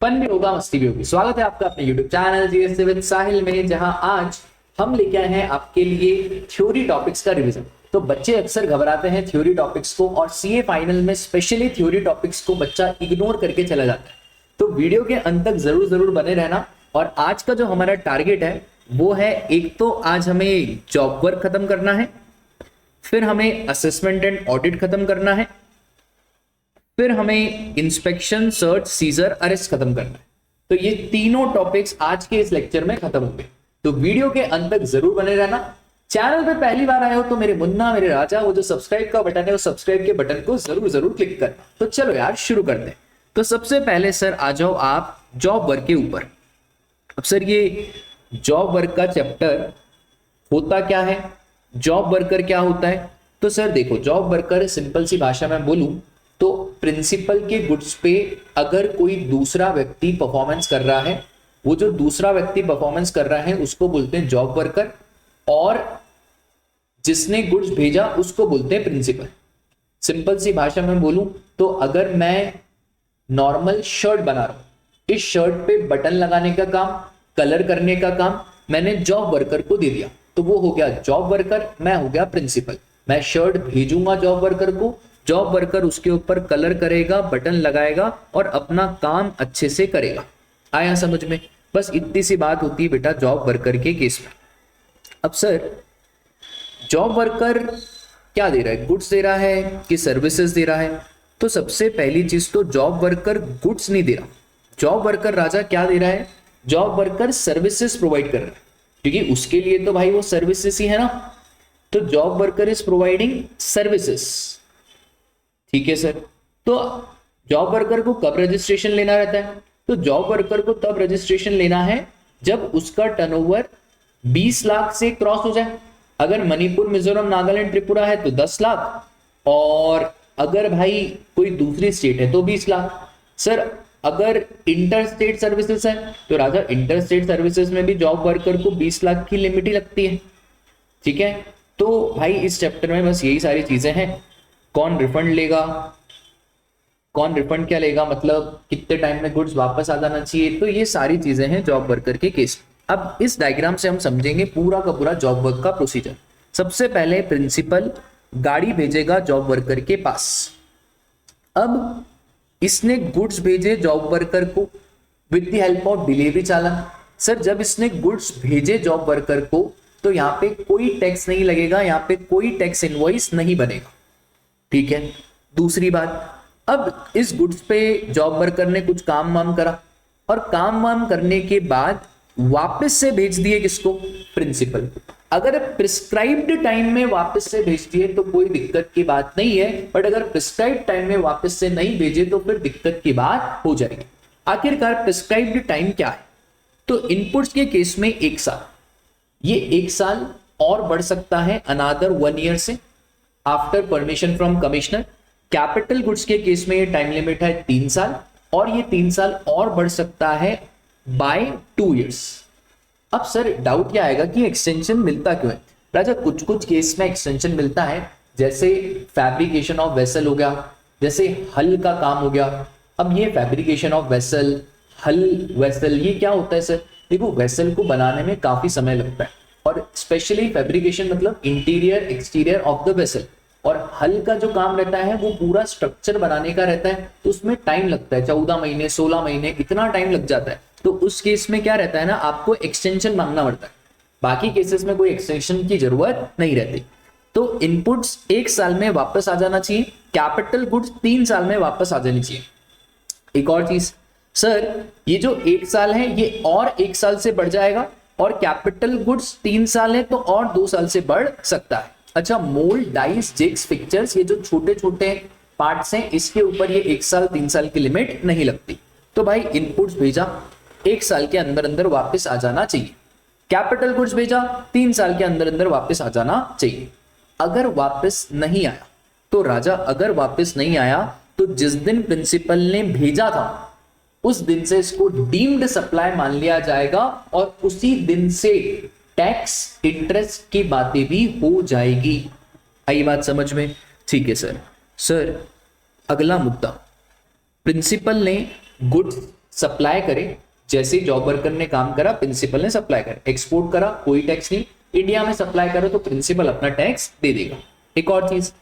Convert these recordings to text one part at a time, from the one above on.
Fun भी होगा, मस्ती भी होगी। स्वागत है आपका अपने YouTube चैनल जीएस विद साहिल में, जहां आज हम लेके आए हैं आपके लिए थ्योरी टॉपिक्स का रिवीजन। तो बच्चे अक्सर घबराते हैं थ्योरी टॉपिक्स को, और सीए फाइनल में स्पेशली थ्योरी टॉपिक्स को बच्चा इग्नोर करके चला जाता है। तो वीडियो के अंत तक जरूर जरूर बने रहना। और आज का जो हमारा टारगेट है वो है, एक तो आज हमें जॉब वर्क खत्म करना है, फिर हमें असेसमेंट एंड ऑडिट खत्म करना है, फिर हमें इंस्पेक्शन, सर्च, सीजर, अरेस्ट खत्म करना है। तो ये तीनों टॉपिक्स आज के इस लेक्चर में खत्म होंगे। तो वीडियो के अंत तक जरूर बने रहना। चैनल पे पहली बार आए हो तो मेरे मुन्ना, मेरे राजा, वो जो सब्सक्राइब का बटन है, वो सब्सक्राइब के बटन को जरूर जरूर क्लिक करना। तो चलो यार शुरू करते हैं। तो सबसे पहले सर आ जाओ आप जॉब वर्क के ऊपर। अब सर ये जॉब वर्क का चैप्टर होता क्या है, जॉब वर्कर क्या होता है? तो सर देखो, जॉब वर्कर सिंपल सी भाषा में बोलूं तो प्रिंसिपल के गुड्स पे अगर कोई दूसरा व्यक्ति परफॉर्मेंस कर रहा है, वो जो दूसरा व्यक्ति परफॉर्मेंस कर रहा है उसको बोलते हैं जॉब वर्कर, और जिसने गुड्स भेजा उसको बोलते हैं प्रिंसिपल। सिंपल सी भाषा में बोलूं तो अगर मैं नॉर्मल शर्ट बना रहा हूं, इस शर्ट पे बटन लगाने का काम, कलर करने का काम मैंने जॉब वर्कर को दे दिया, तो वो हो गया जॉब वर्कर, मैं हो गया प्रिंसिपल। मैं शर्ट भेजूंगा जॉब वर्कर को, जॉब वर्कर उसके ऊपर कलर करेगा, बटन लगाएगा और अपना काम अच्छे से करेगा। आया समझ में? बस इतनी सी बात होती है बेटा जॉब वर्कर के केस में। अब सर जॉब वर्कर क्या दे रहा है, गुड्स दे रहा है कि सर्विसेज दे रहा है? तो सबसे पहली चीज तो जॉब वर्कर गुड्स नहीं दे रहा। जॉब वर्कर राजा क्या दे रहा है? जॉब वर्कर सर्विसेज प्रोवाइड कर रहा है, क्योंकि उसके लिए तो भाई वो सर्विसेज ही है ना। तो job worker is providing services. ठीक है सर। तो जॉब वर्कर को कब रजिस्ट्रेशन लेना रहता है? तो जॉब वर्कर को तब रजिस्ट्रेशन लेना है जब उसका टर्नओवर 20 लाख से क्रॉस हो जाए। अगर मणिपुर, मिजोरम, नागालैंड, त्रिपुरा है तो 10 लाख, और अगर भाई कोई दूसरी स्टेट है तो 20 लाख। सर अगर इंटर स्टेट सर्विसेज है तो राजा इंटर स्टेट सर्विसेज में भी जॉब वर्कर को 20 लाख की लिमिट ही लगती है। ठीक है। तो भाई इस चैप्टर में बस यही सारी चीजें हैं। कौन रिफंड लेगा, कौन रिफंड क्या लेगा, मतलब कितने टाइम में गुड्स वापस आ जाना चाहिए, तो ये सारी चीजें हैं जॉब वर्कर के केस। अब इस डायग्राम से हम समझेंगे पूरा का पूरा जॉब वर्क का प्रोसीजर। सबसे पहले प्रिंसिपल गाड़ी भेजेगा जॉब वर्कर के पास। अब इसने गुड्स भेजे जॉब वर्कर को with the help of delivery challan. Sir जब इसने गुड्स भेजे जॉब वर्कर को तो यहाँ पे कोई टैक्स नहीं लगेगा, यहाँ पे कोई टैक्स इनवॉइस नहीं बनेगा। ठीक है। दूसरी बात, अब इस गुड्स पे जॉब वर्कर ने कुछ काम वाम करा, और काम वाम करने के बाद वापस से भेज दिए किसको? प्रिंसिपल। अगर प्रिस्क्राइब्ड टाइम में वापस से भेज दिए तो कोई दिक्कत की बात नहीं है, बट अगर प्रिस्क्राइब्ड टाइम में वापस से नहीं भेजे तो फिर दिक्कत की बात हो जाएगी। आखिरकार प्रिस्क्राइब्ड टाइम क्या है? तो इनपुट्स के केस में 1 साल, ये 1 साल और बढ़ सकता है अनादर 1 ईयर से after permission from commissioner. Capital goods के केस में ये टाइम लिमिट है 3 साल, और ये 3 साल और बढ़ सकता है बाय 2 ईयर्स। अब सर डाउट क्या आएगा कि एक्सटेंशन मिलता क्यों है? राजा कुछ कुछ केस में एक्सटेंशन मिलता है, जैसे फैब्रिकेशन ऑफ वेसल हो गया, जैसे हल का काम हो गया। अब ये फैब्रिकेशन ऑफ वेसल, हल, वेसल, ये क्या होता है सर? देखो वेसल को बनाने में काफी समय लगता है, और स्पेशली फैब्रिकेशन मतलब interior exterior of the vessel, और हल का जो काम रहता है वो पूरा स्ट्रक्चर बनाने का रहता है, तो उसमें टाइम लगता है 14 महीने 16 महीने, इतना टाइम लग जाता है। तो उस केस में क्या रहता है ना, आपको एक्सटेंशन मांगना पड़ता है। बाकी केसेस में कोई एक्सटेंशन की जरूरत नहीं रहती। तो इनपुट्स 1 साल में वापस आ जाना चाहिए, कैपिटल गुड्स 3 साल में वापस आ जानी चाहिए। एक और चीज सर, ये जो 1 साल है ये और 1 साल से बढ़ जाएगा, और कैपिटल गुड्स 3 साल है तो और 2 साल से बढ़ सकता है। अच्छा, मोल्ड, डाइस, जिग्स, पिक्चर्स, ये जो छोटे छोटे पार्ट्स हैं, इसके ऊपर ये 1 साल 3 साल की लिमिट नहीं लगती। तो भाई इनपुट्स भेजा 1 साल के अंदर अंदर वापस आ जाना चाहिए, कैपिटल गुड्स भेजा 3 साल के अंदर अंदर वापस आ जाना चाहिए। अगर वापस नहीं आया तो राजा, अगर वापस नहीं आया तो जिस दिन प्रिंसिपल ने भेजा था उस दिन से इसको डीम्ड सप्लाई मान लिया जाएगा, और उसी दिन से टैक्स इंटरेस्ट की बातें भी हो जाएगी। आई बात समझ में? ठीक है सर। अगला मुद्दा, प्रिंसिपल ने गुड्स सप्लाई करे, जैसे जॉब वर्कर ने काम करा प्रिंसिपल ने सप्लाई करा, एक्सपोर्ट करा कोई टैक्स नहीं, इंडिया में सप्लाई करो तो प्रिंसिपल अपना टैक्स दे देगा। एक और चीज,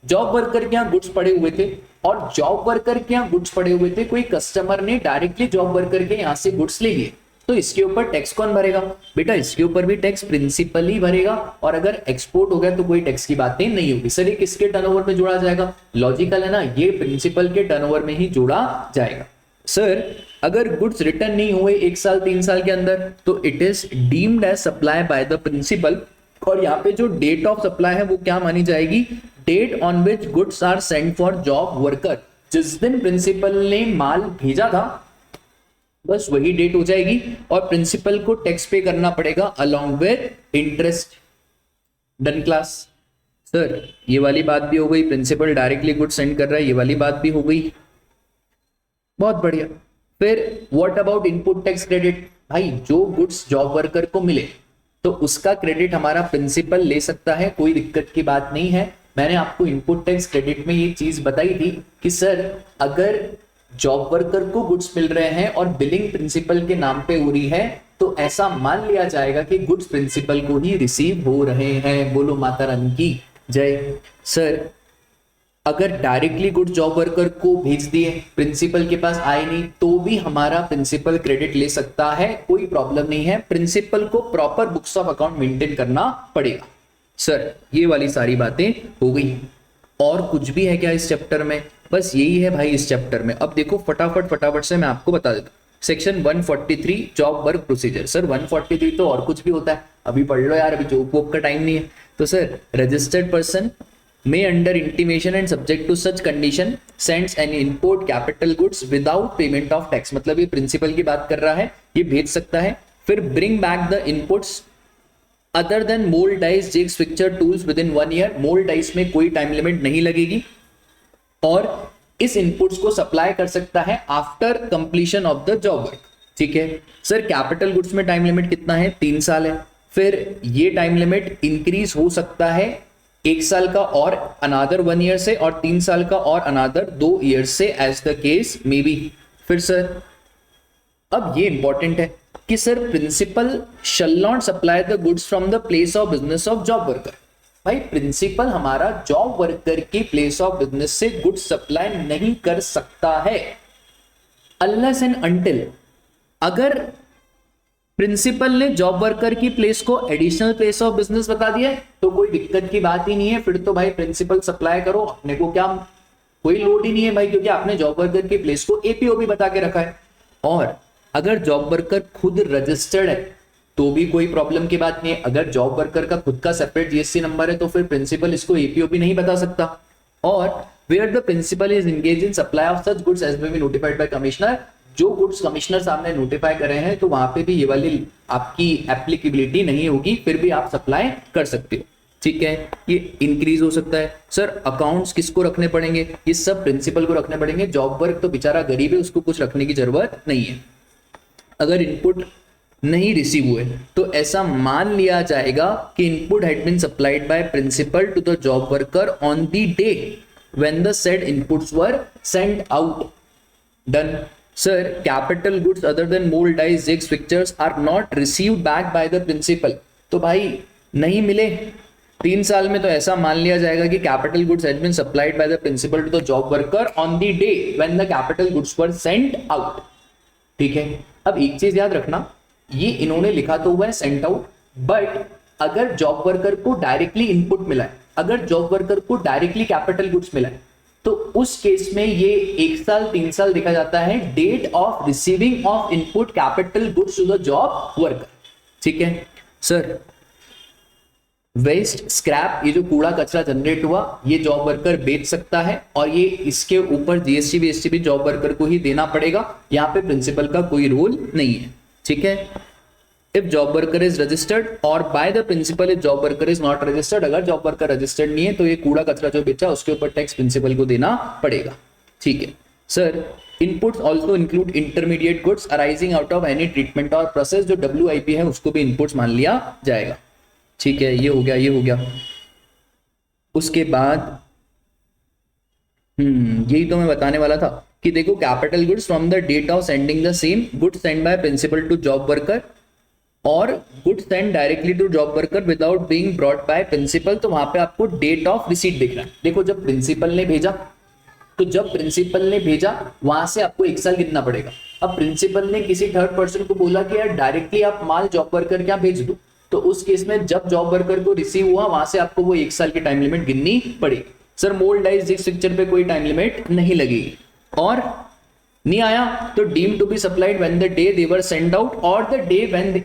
जॉब वर्कर के यहाँ गुड्स पड़े हुए थे और जॉब वर्कर के यहाँ गुड्स पड़े हुए थे, कोई कस्टमर ने डायरेक्टली जॉब वर्कर के यहाँ से गुड्स ले लिए, तो इसके ऊपर टैक्स कौन भरेगा? बेटा इसके ऊपर भी टैक्स प्रिंसिपल ही भरेगा, और अगर एक्सपोर्ट हो गया तो कोई टैक्स की बातें नहीं होगी। सर ये किसके टर्नओवर में जोड़ा जाएगा? लॉजिकल है ना, ये प्रिंसिपल के टर्नओवर में ही जोड़ा जाएगा। सर अगर गुड्स रिटर्न नहीं हुए 1 साल 3 साल के अंदर तो it is deemed as supply by the principal, और यहाँ पे जो डेट ऑफ सप्लाई है वो क्या मानी जाएगी? Date on which goods are sent for job worker. जिस दिन प्रिंसिपल ने माल भेजा था बस वही डेट हो जाएगी, और प्रिंसिपल को टैक्स पे करना पड़ेगा along with interest. Done class? Sir ये वाली बात भी हो गई, प्रिंसिपल डायरेक्टली गुड्स सेंड कर रहा है, ये वाली बात भी हो गई, बहुत बढ़िया। फिर what about input tax credit? भाई जो गुड्स जॉब वर्कर को मिले तो उसका क्रेडिट हमारा प्रिंसिपल ले सकता है, कोई दिक्कत की बात नहीं है। मैंने आपको इनपुट टैक्स क्रेडिट में ये चीज बताई थी कि सर अगर जॉब वर्कर को गुड्स मिल रहे हैं और बिलिंग प्रिंसिपल के नाम पे हो रही है तो ऐसा मान लिया जाएगा कि गुड्स प्रिंसिपल को ही रिसीव हो रहे हैं। बोलो माता रानी की जय। सर अगर डायरेक्टली गुड्स जॉब वर्कर को भेज दिए, प्रिंसिपल के पास आए नहीं, तो भी हमारा प्रिंसिपल क्रेडिट ले सकता है, कोई प्रॉब्लम नहीं है। प्रिंसिपल को proper books of account maintain करना पड़ेगा। सर ये वाली सारी बातें हो गई, और कुछ भी है क्या इस चैप्टर में? बस यही है भाई इस चैप्टर में। अब देखो फटाफट से मैं आपको बता देता हूँ। Section 143 job work procedure. Sir 143 तो और कुछ भी होता है, अभी पढ़ लो यार, अभी जॉब वर्क का टाइम नहीं है। तो sir registered person may under intimation and subject to such condition sends and import capital goods without payment of tax। मतलब ये प्रिंसिपल की बात कर रहा है, ये भेज सकता है। फिर bring back the inputs other than mold dice jigs fixture tools within 1 year। mold dice में कोई टाइम लिमिट नहीं लगेगी, और इस इनपुट्स को सप्लाई कर सकता है after completion of the job work. ठीक है सर, कैपिटल गुड्स में टाइम लिमिट कितना है? 3 साल है। फिर ये टाइम लिमिट इंक्रीज हो सकता है 1 साल का और अनादर 1 ईयर से, और 3 साल का और अनादर 2 ईयर से, as the case may be. फिर सर अब ये इंपॉर्टेंट है कि sir principal shall not supply the goods from the place of business of job worker. भाई प्रिंसिपल हमारा जॉब वर्कर की प्लेस ऑफ बिजनेस से गुड्स सप्लाई नहीं कर सकता है अनलेस एंड अनटिल अगर प्रिंसिपल ने जॉब वर्कर की प्लेस को एडिशनल प्लेस ऑफ बिजनेस बता दिया तो कोई दिक्कत की बात ही नहीं है। फिर तो भाई प्रिंसिपल सप्लाई करो, अपने को क्या कोई लोड ही नहीं है भाई, क्योंकि आपने जॉब वर्कर की प्लेस को एपीओ भी बता के रखा है। और अगर जॉब वर्कर खुद रजिस्टर्ड है तो भी कोई प्रॉब्लम की बात नहीं है। अगर जॉब वर्कर का खुद का सेपरेट जीएसटी नंबर है तो फिर प्रिंसिपल इसको एपीओ भी नहीं बता सकता। और where the principal is engage in supply of such goods as may be notified by commissioner, जो गुड्स कमिश्नर सामने नोटिफाई कर रहे हैं तो वहां पे भी ये वाली आपकी एप्लीकेबिलिटी नहीं होगी, फिर भी आप सप्लाई कर सकते हो। ठीक है, ये इंक्रीज हो सकता है। सर अकाउंट्स किसको रखने पड़ेंगे? ये सब प्रिंसिपल को रखने पड़ेंगे। जॉब वर्क तो बेचारा गरीब है, उसको कुछ रखने की जरूरत नहीं है। अगर इनपुट नहीं रिसीव हुए तो ऐसा मान लिया जाएगा कि input had been supplied by principal to the job worker on the day when the said inputs were sent out. Done. Sir capital goods other than mould dies jigs fixtures are not received back by the principal. तो भाई नहीं मिले 3 साल में तो ऐसा मान लिया जाएगा कि capital goods had been supplied by the principal to the job worker on the day when the capital goods were sent out. ठीक है, अब एक चीज याद रखना, ये इन्होंने लिखा तो हुआ है सेंट आउट, बट अगर जॉब वर्कर को डायरेक्टली इनपुट मिला है, अगर जॉब वर्कर को डायरेक्टली कैपिटल गुड्स मिला है तो उस केस में ये 1 साल 3 साल देखा जाता है date of receiving of input capital goods to the job worker. ठीक है सर, वेस्ट स्क्रैप, ये जो कूड़ा कचरा जनरेट हुआ ये जॉब वर्कर बेच सकता है और ये इसके ऊपर जीएसटी बीएसटी भी जॉब वर्कर को ही देना पड़ेगा। यहाँ पे प्रिंसिपल का कोई रोल नहीं है। ठीक है, if job worker is registered और by the principal if job worker is not registered, अगर जॉब वर्कर रजिस्टर्ड नहीं है तो ये कूड़ा कचरा जो बेचा उसके ऊपर टैक्स प्रिंसिपल को देना पड़ेगा। ठीक है sir, inputs also include intermediate goods arising out of any treatment और प्रोसेस, जो WIP है उसको भी इनपुट्स मान लिया जाएगा। ठीक है, ये हो गया, ये हो गया। उसके बाद यही तो मैं बताने वाला था, कि देखो capital goods from the date of sending the same, goods send by principal to job worker और goods send directly to job worker without being brought by principal. तो वहां पे आपको डेट ऑफ रिसीट दिख रहा है। देखो जब प्रिंसिपल ने भेजा, तो जब प्रिंसिपल ने भेजा वहां से आपको 1 साल गिनना पड़ेगा। अब प्रिंसिपल ने किसी थर्ड पर्सन को बोला कि यार डायरेक्टली आप माल जॉब वर्कर क्या भेज दो, तो उस केस में जब जॉब वर्कर को रिसीव हुआ वहां से आपको वो 1 साल की टाइम लिमिट गिननी पड़ेगी। सर मोल्ड डाइज स्ट्रक्चर पे कोई टाइम लिमिट नहीं लगेगी। और नहीं आया तो deem to be supplied when the day they were send out और the day when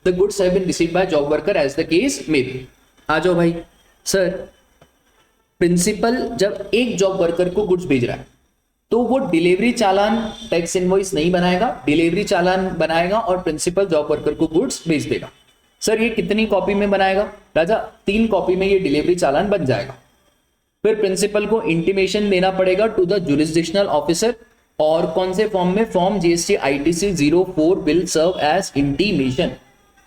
the goods have been received by job worker as the case may be. आ जाओ भाई। सर प्रिंसिपल जब एक जॉब वर्कर को goods भेज रहा है तो वो डिलीवरी चालान टैक्स इनवॉइस नहीं बनाएगा, डिलीवरी चालान बनाएगा और प्रिंसिपल जॉब वर्कर को गुड्स भेज देगा। सर ये कितनी कॉपी में बनाएगा राजा? 3 कॉपी में ये डिलीवरी चालान बन जाएगा। फिर प्रिंसिपल को इंटीमेशन देना पड़ेगा टू द जुरिसडिक्शनल ऑफिसर, और कौन से फॉर्म में? Form GST ITC 04 will serve as intimation.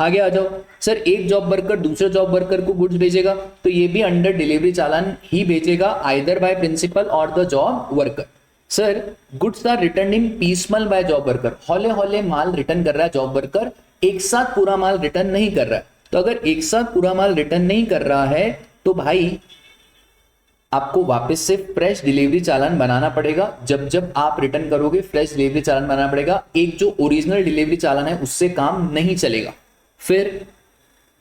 आगे आ जाओ। सर एक जॉब वर्कर दूसरे जॉब वर्कर को गुड्स भेजेगा तो ये भी अंडर डिलीवरी चालान ही भेजेगा, आइदर बाय प्रिंसिपल और the job worker. Sir goods are return in piecemeal by job worker, हौले हौले माल रिटर्न कर रहा है जॉब वर्कर, एक साथ पूरा माल रिटर्न नहीं कर रहा है। तो अगर एक साथ पूरा माल रिटर्न नहीं कर रहा है तो भाई आपको वापस से फ्रेश डिलीवरी चालान बनाना पड़ेगा। जब जब आप रिटर्न करोगे फ्रेश डिलीवरी चालान बनाना पड़ेगा। एक जो ओरिजिनल डिलीवरी चालान है उससे काम नहीं चलेगा। फिर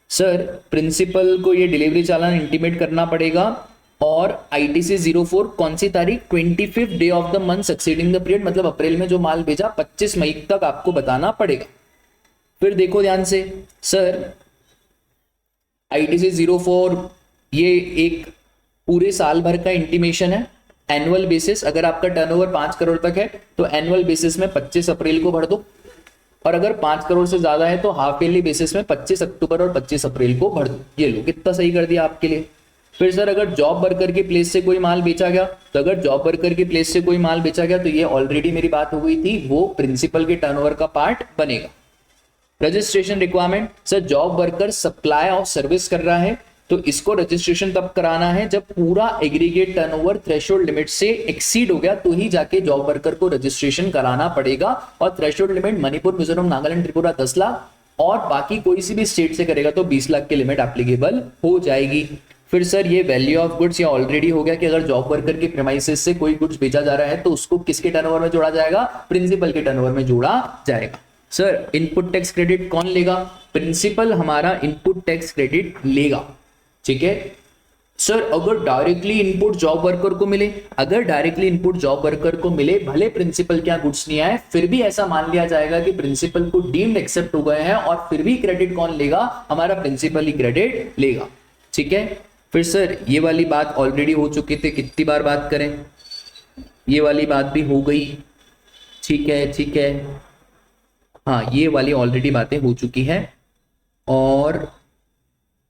सर प्रिंसिपल को ये डिलीवरी चालान इंटीमेट करना पड़ेगा और आईटीसी 04 कौन सी तारीख? 25th day of the month succeeding the period, मतलब अप्रैल में जो माल भेजा 25 मई तक आपको बताना पड़ेगा। फिर देखो ध्यान से। सर आईटीसी 04 ये एक पूरे साल भर का इंटीमेशन है। एनुअल बेसिस, अगर आपका टर्नओवर 5 करोड़ तक है तो एनुअल बेसिस में 25 अप्रैल को भर दो, और अगर 5 करोड़ से ज्यादा है तो हाफ ईयरली बेसिस में 25 अक्टूबर और 25 अप्रैल को भर दो। ये लो कितना सही कर दिया आपके लिए। फिर सर अगर जॉब वर्कर के प्लेस से कोई माल बेचा गया, तो अगर जॉब वर्कर के प्लेस से कोई माल बेचा गया तो ये ऑलरेडी मेरी बात हो गई थी, वो प्रिंसिपल के टर्नओवर का पार्ट बनेगा। Registration requirement, sir job worker supply of service कर रहा है तो इसको रजिस्ट्रेशन तब कराना है जब पूरा एग्रीगेट टर्नओवर थ्रेशोल्ड लिमिट से एक्सीड हो गया, तो ही जाके जॉब वर्कर को रजिस्ट्रेशन कराना पड़ेगा। और थ्रेशोल्ड लिमिट मणिपुर, मिजोरम, नागालैंड, त्रिपुरा 10 लाख और बाकी कोई सी भी स्टेट से करेगा तो 20 लाख की लिमिट एप्लीकेबल हो जाएगी। फिर सर ये वैल्यू ऑफ गुड्स ये ऑलरेडी हो गया कि अगर जॉब वर्कर के प्रीमाइसेस से कोई गुड्स बेचा जा रहा है तो उसको किसके टर्नओवर में जोड़ा जाएगा? प्रिंसिपल के टर्नओवर में जोड़ा जाएगा। सर इनपुट टैक्स क्रेडिट कौन लेगा? प्रिंसिपल हमारा इनपुट टैक्स क्रेडिट लेगा। ठीक है सर। अगर डायरेक्टली इनपुट जॉब वर्कर को मिले, अगर डायरेक्टली इनपुट जॉब वर्कर को मिले, भले प्रिंसिपल क्या गुड्स नहीं आए, फिर भी ऐसा मान लिया जाएगा कि प्रिंसिपल को डीम्ड एक्सेप्ट हो गए हैं और फिर भी क्रेडिट कौन लेगा? हमारा प्रिंसिपल ही क्रेडिट लेगा। ठीक है। फिर सर ये वाली बात ऑलरेडी हो चुकी थी, कितनी बार बात करें? ये वाली बात भी हो गई। ठीक है ठीक है, हाँ ये वाली ऑलरेडी बातें हो चुकी है और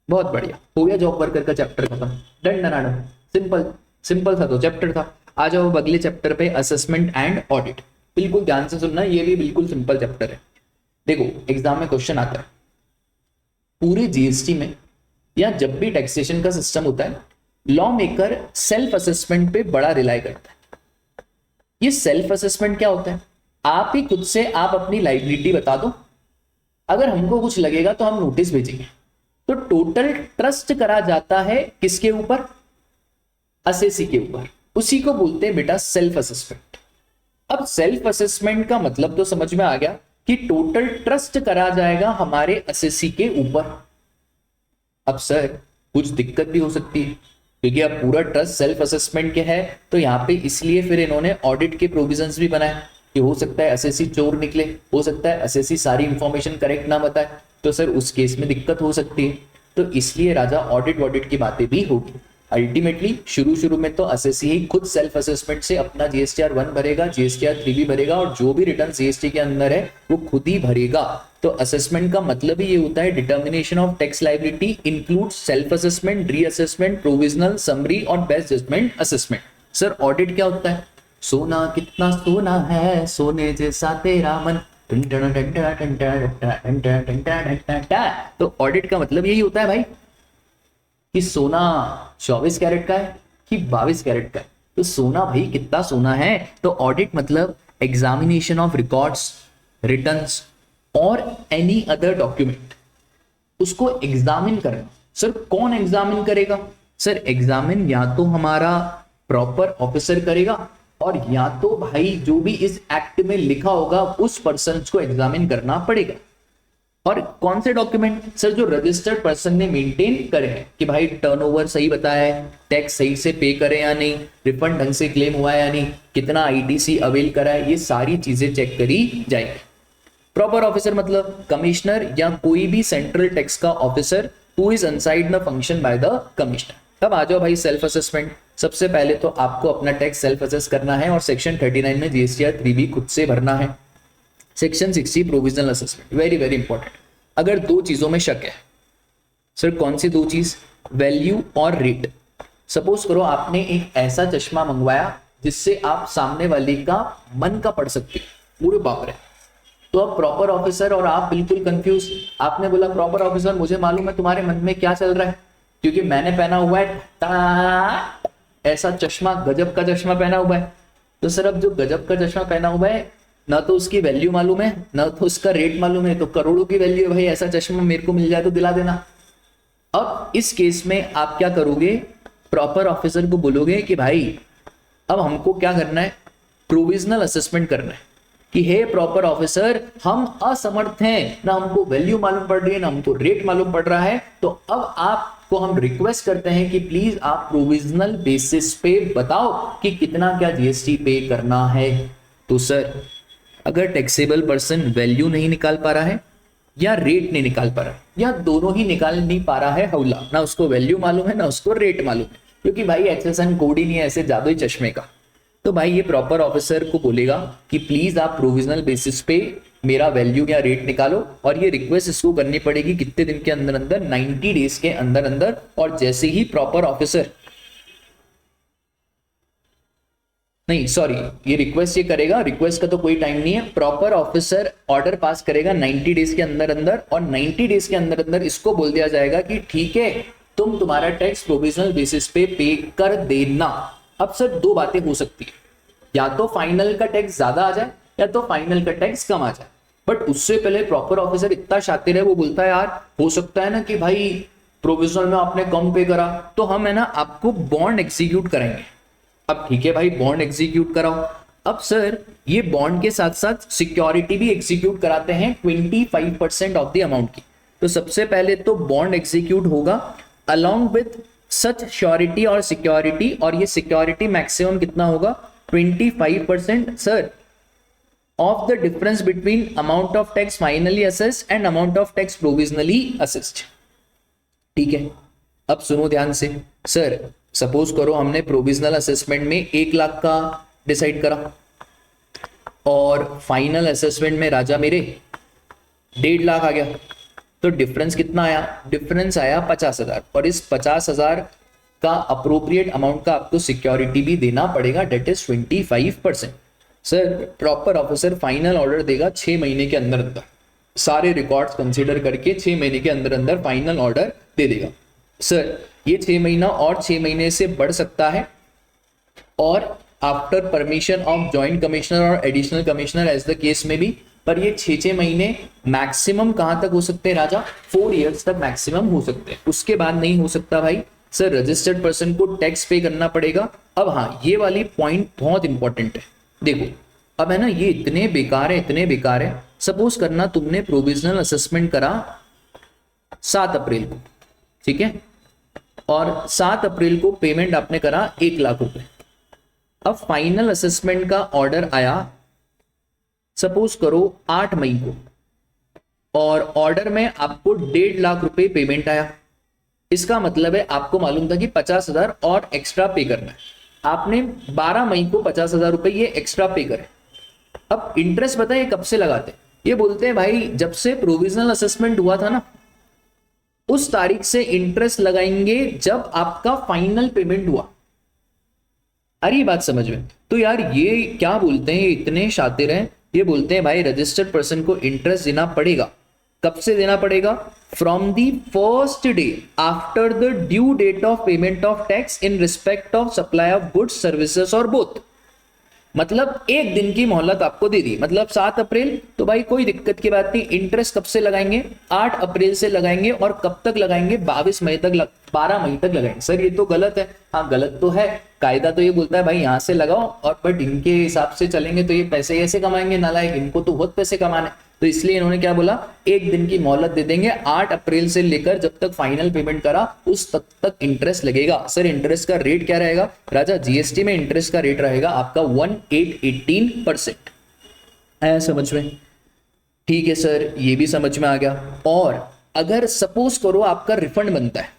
बहुत बढ़िया हो गया। जॉब वर्कर का चैप्टर खत्म, done done done. Simple simple था तो चैप्टर था। आ जाओ अब अगले चैप्टर पे, असेसमेंट एंड ऑडिट। बिल्कुल ध्यान से सुनना, ये भी बिल्कुल सिंपल चैप्टर है। देखो एग्जाम में क्वेश्चन आता है, पूरे जीएसटी में या जब भी टैक्सेशन का सिस्टम होता है, लॉ मेकर सेल्फ असेसमेंट पे बड़ा रिलाई करता है। ये सेल्फ असेसमेंट क्या होता है? आप ही खुद से आप अपनी लायबिलिटी बता दो, अगर हमको कुछ लगेगा तो हम नोटिस भेजेंगे। तो टोटल ट्रस्ट करा जाता है किसके ऊपर? असेसी के ऊपर। उसी को बोलते हैं बेटा सेल्फ असेसमेंट। अब सेल्फ असेसमेंट का मतलब तो समझ में आ गया कि टोटल ट्रस्ट करा जाएगा हमारे असेसी के ऊपर। अब सर कुछ दिक्कत भी हो सकती है क्योंकि अब पूरा ट्रस्ट सेल्फ असेसमेंट के है, तो यहाँ पे इसलिए फिर इन्होंने ऑडिट के प्रोविजंस भी बनाए कि हो सकता है असेसी चोर निकले, हो सकता है असेसी सारी इंफॉर्मेशन करेक्ट ना बताए, तो सर उस केस में दिक्कत हो सकती है। तो इसलिए राजा ऑडिट की बातें भी होगी। अल्टीमेटली शुरू में तो असेसी ही खुद सेल्फ असेसमेंट से अपना जीएसटीआर 1 भरेगा, जीएसटीआर 3 भी भरेगा और जो भी रिटर्न जीएसटी के अंदर है वो खुद ही भरेगा। तो असेसमेंट का मतलब ही ये होता है determination of tax liability includes self assessment, reassessment, provisional, summary और best judgement assessment. Sir audit क्या होता है? सोना कितना सोना है, सोने जैसा तेरा मन। तो ऑडिट का मतलब यही होता है भाई कि सोना 24 कैरेट का है कि 22 कैरेट का है। तो सोना भाई कितना सोना है, तो ऑडिट मतलब एग्जामिनेशन ऑफ रिकॉर्ड्स, रिटर्न्स और एनी अदर डॉक्यूमेंट, उसको एग्जामिन करना। सर कौन एग्जामिन करेगा? सर एग्जामिन या तो हमारा प्रॉपर ऑफिसर करेगा, और या तो भाई जो भी इस एक्ट में लिखा होगा उस पर्सन को एग्जामिन करना पड़ेगा। और कौन से डॉक्यूमेंट? सर जो रजिस्टर्ड पर्सन ने मेंटेन करे हैं कि भाई टर्नओवर सही बताया है, टैक्स सही से पे करे या नहीं, रिफंड ढंग से क्लेम हुआ है या नहीं, कितना आईटीसी अवेल करा है, ये सारी चीजें चेक करी जाएगी। प्रॉपर ऑफिसर मतलब कमिश्नर या कोई भी सेंट्रल टैक्स का officer who is onside the function by the commissioner. अब आ जाओ भाई सेल्फ असेसमेंट। सबसे पहले तो आपको अपना टैक्स सेल्फ असेस करना है, और सेक्शन 39 में जीएसटीआर 3 भी खुद से भरना है। Section 60 provisional assessment, very very important. अगर दो चीजों में शक है, सर कौन सी दो चीज? वैल्यू और रेट। सपोज करो आपने एक ऐसा चश्मा मंगवाया जिससे आप सामने वाले का मन का पढ़ सकते हो, पूरे बाप रे। तो अब प्रॉपर ऑफिसर और आप बिल्कुल कंफ्यूज। आपने बोला प्रॉपर ऑफिसर मुझे मालूम है तुम्हारे मन में क्या चल रहा है, क्योंकि मैंने पहना हुआ है ऐसा चश्मा, गजब का चश्मा पहना हुआ है। तो सर अब जो गजब का चश्मा पहना हुआ है, ना तो उसकी वैल्यू मालूम है ना तो उसका रेट मालूम है, तो करोड़ों की वैल्यू है भाई, ऐसा चश्मा मेरे को मिल जाए तो दिला देना। अब इस केस में आप क्या करोगे? प्रॉपर ऑफिसर को बोलोगे कि भाई अब हमको क्या करना है, प्रोविजनल असेसमेंट करना है कि हे प्रॉपर ऑफिसर हम असमर्थ हैं, ना हमको वैल्यू मालूम पड़ रही है ना हमको रेट मालूम पड़ रहा है, तो अब आपको हम रिक्वेस्ट करते हैं कि प्लीज आप प्रोविजनल बेसिस पे बताओ कि कितना क्या जीएसटी पे करना है। तो सर अगर टैक्सेबल पर्सन वैल्यू नहीं निकाल पा रहा है या रेट नहीं निकाल पा रहा है या दोनों ही निकाल नहीं पा रहा है हौला, ना उसको वैल्यू मालूम है ना उसको रेट मालूम है, क्योंकि भाई एक्सेसन कोड ही नहीं है ऐसे जादुई चश्मे का, तो भाई ये प्रॉपर ऑफिसर को बोलेगा कि प्लीज आप प्रोविजनल बेसिस पे मेरा वैल्यू या रेट निकालो, और ये रिक्वेस्ट इसको करनी पड़ेगी कितने दिन के अंदर अंदर? 90 डेज के अंदर अंदर। और जैसे ही प्रॉपर ऑफिसर नहीं सॉरी ये रिक्वेस्ट ये करेगा, रिक्वेस्ट का तो कोई टाइम नहीं है, प्रॉपर ऑफिसर ऑर्डर पास करेगा 90 डेज के अंदर अंदर, और 90 डेज के अंदर अंदर इसको बोल दिया जाएगा कि ठीक है तुम्हारा टैक्स प्रोविजनल बेसिस पे कर देना। अब सर दो बातें हो सकती है, या तो फाइनल का टैक्स ज्यादा आ जाए या तो फाइनल का टैक्स कम आ जाए, बट उससे पहले प्रॉपर ऑफिसर इतना शातिर है, वो बोलता है यार हो सकता है ना कि भाई प्रोविजनल में आपने कम पे करा तो हम है ना आपको बॉन्ड एग्जीक्यूट कराएंगे। अब ठीक है भाई बॉन्ड एग्जीक्यूट कराओ। अब सर ये बॉन्ड के साथ साथ सिक्योरिटी भी एग्जीक्यूट कराते हैं 25% ऑफ द अमाउंट की। तो सबसे पहले तो बॉन्ड एग्जीक्यूट होगा अलोंग विथ सच श्योरिटी और सिक्योरिटी, और ये सिक्योरिटी मैक्सिमम कितना होगा? 25% sir of the difference between amount of tax finally assessed and amount of tax provisionally assessed. ठीक है, अब सुनो ध्यान से। सर सपोज करो हमने प्रोविजनल असेसमेंट में 1 लाख का डिसाइड करा और फाइनल असेसमेंट में राजा मेरे 1.5 लाख आ गया, तो डिफरेंस कितना आया? डिफरेंस आया 50,000, और इस 50,000 का अप्रोप्रिएट अमाउंट का आपको सिक्योरिटी भी देना पड़ेगा, that is 25%। Sir proper officer final order देगा 6 महीने के अंदर अंदर, सारे रिकॉर्ड्स कंसीडर करके 6 महीने के अंदर अंदर फाइनल ऑर्डर दे देगा। सर ये 6 महीना और 6 महीने से बढ़ सकता है, और after permission of joint commissioner और additional commissioner as the case में भी, पर ये 6 महीने मैक्सिमम कहां तक हो सकते हैं राजा? 4 इयर्स तक मैक्सिमम हो सकते हैं, उसके बाद नहीं हो सकता भाई। सर रजिस्टर्ड पर्सन को टैक्स पे करना पड़ेगा। अब हाँ ये वाली पॉइंट बहुत इंपॉर्टेंट है, देखो अब है ना ये इतने बेकार है, इतने बेकार है। सपोज करना तुमने प्रोविजनल असेसमेंट करा 7 अप्रैल को, ठीक है, और 7 अप्रैल को पेमेंट आपने करा 1 लाख रुपए। अब फाइनल असेसमेंट का ऑर्डर आया सपोज करो 8 मई को, और ऑर्डर में आपको 1.5 लाख रुपए पेमेंट आया। इसका मतलब है आपको मालूम था कि 50,000 और एक्स्ट्रा पे करना है, आपने 12 मई को 50,000 रुपए ये एक्स्ट्रा पे करे। अब इंटरेस्ट बताइए कब से लगाते? ये बोलते हैं भाई जब से प्रोविजनल असेसमेंट हुआ था ना उस तारीख से इंटरेस्ट लगाएंगे जब आपका फाइनल पेमेंट हुआ। अरे ये बात समझ में? तो यार ये क्या बोलते हैं, इतने शातिर हैं, ये बोलते हैं भाई रजिस्टर्ड पर्सन को इंटरेस्ट देना पड़ेगा कब से देना पड़ेगा? From the first day after the due date of payment of tax in respect of supply of goods services और बोथ। मतलब एक दिन की मोहलत आपको दे दी, मतलब 7 अप्रैल, तो भाई कोई दिक्कत की बात नहीं। इंटरेस्ट कब से लगाएंगे? 8 अप्रैल से लगाएंगे। और कब तक लगाएंगे? 22 मई तक 12 मई तक लगाएंगे। सर ये तो गलत है। हाँ गलत तो है, कायदा तो ये बोलता है भाई यहाँ से लगाओ, और बट इनके हिसाब से चलेंगे तो ये पैसे कैसे कमाएंगे नालायक, इनको तो बहुत पैसे कमाने। तो इसलिए इन्होंने क्या बोला, एक दिन की मोहलत दे देंगे, 8 अप्रैल से लेकर जब तक फाइनल पेमेंट करा उस तक इंटरेस्ट लगेगा। सर इंटरेस्ट का रेट क्या रहेगा राजा? जीएसटी में इंटरेस्ट का रेट रहेगा आपका 1818%। आया समझ में? ठीक है सर, ये भी समझ में आ गया। और अगर सपोज करो आपका रिफंड बनता है,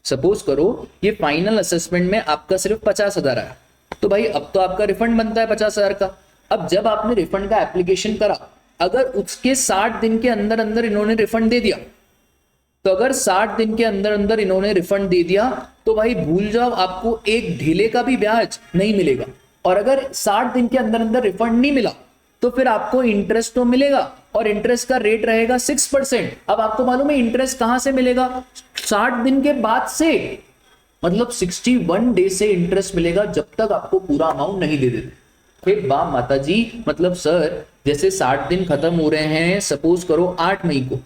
सपोज करो ये फाइनल असेसमेंट में आपका सिर्फ 50,000 आया, तो भाई अब तो आपका रिफंड बनता है 50,000 का। अब जब आपने रिफंड का एप्लीकेशन करा, अगर उसके 60 दिन के अंदर अंदर इन्होंने रिफंड दे दिया, तो अगर 60 दिन के अंदर अंदर इन्होंने रिफंड दे दिया तो भाई भूल जाओ, आपको एक ढीले का भी ब्याज नहीं मिलेगा। और अगर 60 दिन के अंदर अंदर रिफंड नहीं मिला तो फिर आपको इंटरेस्ट तो मिलेगा, और इंटरेस्ट का रेट रहेगा 6%। अब आपको मालूम है इंटरेस्ट कहां से मिलेगा? 60 दिन के बाद से, मतलब 61 डे से इंटरेस्ट मिलेगा, जब तक आपको पूरा अमाउंट नहीं दे देते। फिर बा माता जी, मतलब सर जैसे 60 दिन खत्म हो रहे हैं, सपोज करो 8 मई को,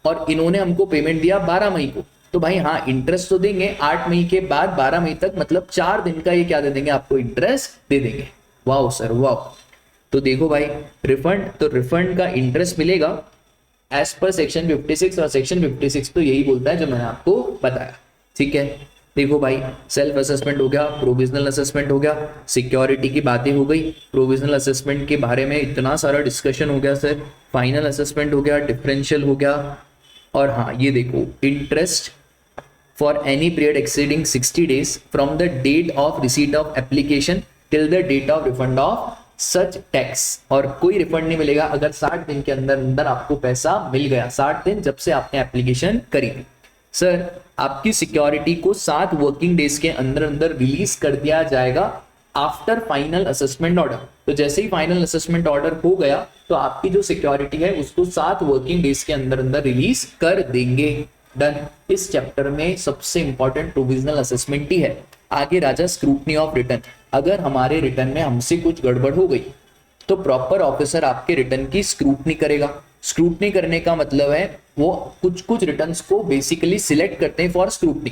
और इन्होंने हमको पेमेंट दिया 12 मई को, तो भाई हाँ इंटरेस्ट तो देंगे 8 मई के बाद 12 मई तक, मतलब 4 दिन का ये क्या दे देंगे आपको? इंटरेस्ट दे देंगे। वाह सर वाह। तो देखो भाई रिफंड, तो रिफंड का इंटरेस्ट मिलेगा एज पर सेक्शन 56, और सेक्शन 56 तो यही बोलता है जो मैंने आपको बताया। ठीक है, देखो भाई सेल्फ असेसमेंट हो गया, प्रोविजनल असेसमेंट हो गया, सिक्योरिटी की बातें हो गई, प्रोविजनल असेसमेंट के बारे में इतना सारा डिस्कशन हो गया सर, फाइनल असेसमेंट हो गया, डिफरेंशियल हो गया। और हाँ ये देखो, interest for any period exceeding 60 days from the date of receipt of application till the date of refund of such tax. और कोई रिफंड नहीं मिलेगा अगर 60 दिन के अंदर अंदर आपको पैसा मिल गया, 60 दिन जब से आपने एप्लीकेशन करी। सर आपकी सिक्योरिटी को 7 वर्किंग डेज के अंदर अंदर रिलीज कर दिया जाएगा आफ्टर फाइनल असेसमेंट ऑर्डर। तो जैसे ही फाइनल असेसमेंट ऑर्डर हो गया तो आपकी जो सिक्योरिटी है उसको 7 वर्किंग डेज के अंदर अंदर रिलीज कर देंगे। डन। इस चैप्टर में सबसे इंपॉर्टेंट प्रोविजनल असेसमेंट ही है। आगे राजा स्क्रूटनी ऑफ रिटर्न। अगर हमारे रिटर्न में हमसे कुछ गड़बड़ हो गई तो प्रॉपर ऑफिसर आपके रिटर्न की स्क्रूटनी करेगा। स्क्रूटनी करने का मतलब है वो कुछ कुछ रिटर्न्स को बेसिकली सिलेक्ट करते हैं फॉर स्क्रूटनी।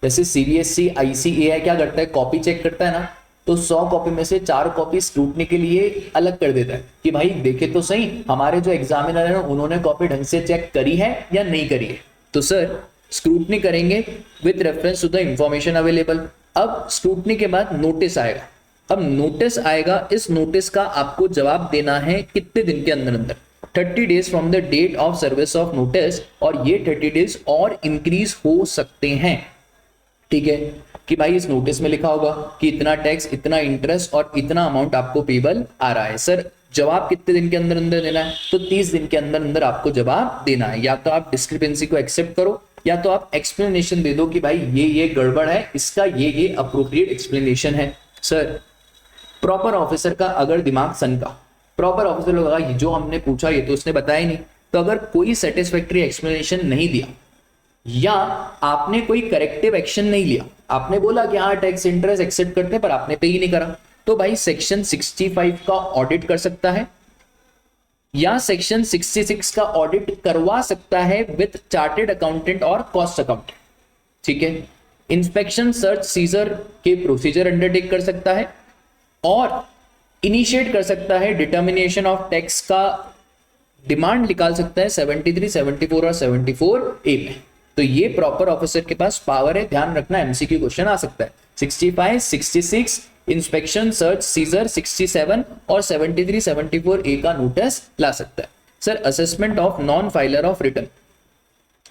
जैसे सीबीएसई आईसीएआई क्या करता है, कॉपी चेक करता है ना, तो 100 कॉपी में से 4 कॉपी स्क्रूटनी के लिए अलग कर देता है कि भाई देखे तो सही हमारे जो एग्जामिनर है उन्होंने कॉपी ढंग से चेक करी है या नहीं करी है। तो सर स्क्रूटनी करेंगे with reference to the information available. अब स्क्रूटनी के बाद नोटिस आएगा। अब नोटिस आएगा, इस नोटिस का आपको जवाब देना है कितने दिन के अंदर अंदर? 30 days from the date of service of notice. और ये 30 डेज और इंक्रीज हो सकते हैं। ठीक है, कि भाई इस नोटिस में लिखा होगा कि इतना टैक्स, इतना इंटरेस्ट और इतना अमाउंट आपको पेबल आ रहा है। सर जवाब कितने दिन के अंदर अंदर देना है? तो 30 दिन के अंदर अंदर आपको जवाब देना है। या तो आप डिस्क्रिपेंसी को एक्सेप्ट करो या तो आप एक्सप्लेनेशन दे दो कि भाई ये गड़बड़ है, इसका ये अप्रोप्रिएट एक्सप्लेनेशन है। सर प्रॉपर ऑफिसर का अगर दिमाग सनका, प्रॉपर ऑफिसर लगा ये जो हमने पूछा ये तो उसने बताया ही नहीं, तो अगर कोई सेटिस्फैक्टरी एक्सप्लेनेशन नहीं दिया या आपने कोई करेक्टिव एक्शन नहीं लिया, आपने बोला कि हाँ टैक्स इंटरेस्ट एक्सेप्ट करते हैं पर आपने पे ही नहीं करा, तो भाई सेक्शन 65 का ऑडिट कर सकता है या सेक्शन 66 का ऑडिट करवा सकता है विथ चार्टेड अकाउंटेंट और कॉस्ट अकाउंटेंट। ठीक है, इंस्पेक्शन सर्च सीजर के प्रोसीजर अंडरटेक कर सकता है और इनिशिएट कर सकता है डिटर्मिनेशन ऑफ टैक्स का डिमांड निकाल सकता है 73, 74 और 74A में। तो ये प्रॉपर ऑफिसर के पास पावर है। ध्यान रखना एमसीक्यू क्वेश्चन आ सकता है। 65, 66 इंस्पेक्शन सर्च सीजर, 67 और 73, 74A का नोटिस ला सकता है। Sir assessment of non filer of return.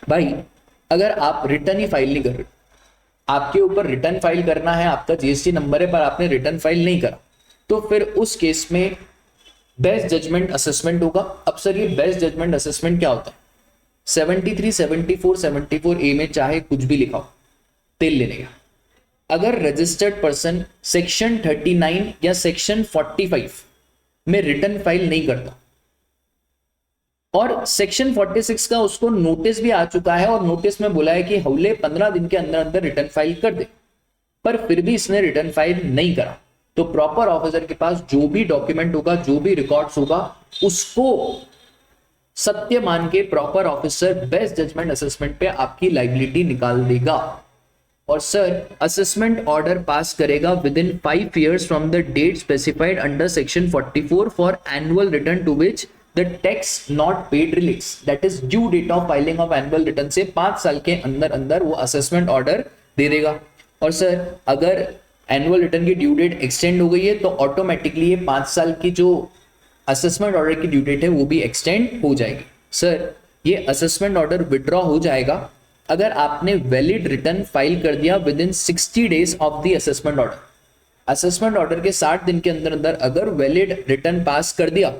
भाई अगर आप रिटर्न ही फाइल नहीं कर रहे, आपके ऊपर रिटर्न फाइल करना है, आपका जीएसटी नंबर है पर आपने रिटर्न फाइल नहीं करा, तो फिर उस केस में बेस्ट जजमेंट असेसमेंट होगा। अब सर ये बेस्ट जजमेंट असेसमेंट क्या होता है? 73, 74, 74A में चाहे कुछ भी लिखा हो, तेल लेने का। अगर रजिस्टर्ड पर्सन सेक्शन 39 या सेक्शन 45 में रिटर्न फाइल नहीं करता, और सेक्शन 46 का उसको नोटिस भी आ चुका है और नोटिस में बोला है कि हवले 15 दिन के अंदर अंदर रिटर्न फाइल कर दे, पर फिर भी इसने रिटर्न फाइल नहीं करा, तो प्रॉपर ऑफिसर के पास जो भी डॉक्यूमेंट होगा, जो भी रिकॉर्ड्स होगा, उसको सत्य मान के proper officer best judgement assessment पे आपकी लायबिलिटी निकाल देगा। और सर असेसमेंट ऑर्डर पास करेगा within 5 years from the date specified under section 44 for annual return to which the tax not paid relates, that is due date of filing of annual return से 5 साल के अंदर अंदर वो assessment order दे देगा। और sir अगर annual return की ड्यू डेट एक्सटेंड हो गई है तो ऑटोमेटिकली ये 5 साल की जो असेसमेंट ऑर्डर की ड्यू डेट है वो भी एक्सटेंड हो जाएगी। सर ये असेसमेंट ऑर्डर विड्रॉ हो जाएगा अगर आपने वैलिड रिटर्न फाइल कर दिया with in 60 days of the assessment order. Assessment order के 60 दिन के अंदर अंदर अगर वैलिड रिटर्न पास कर दिया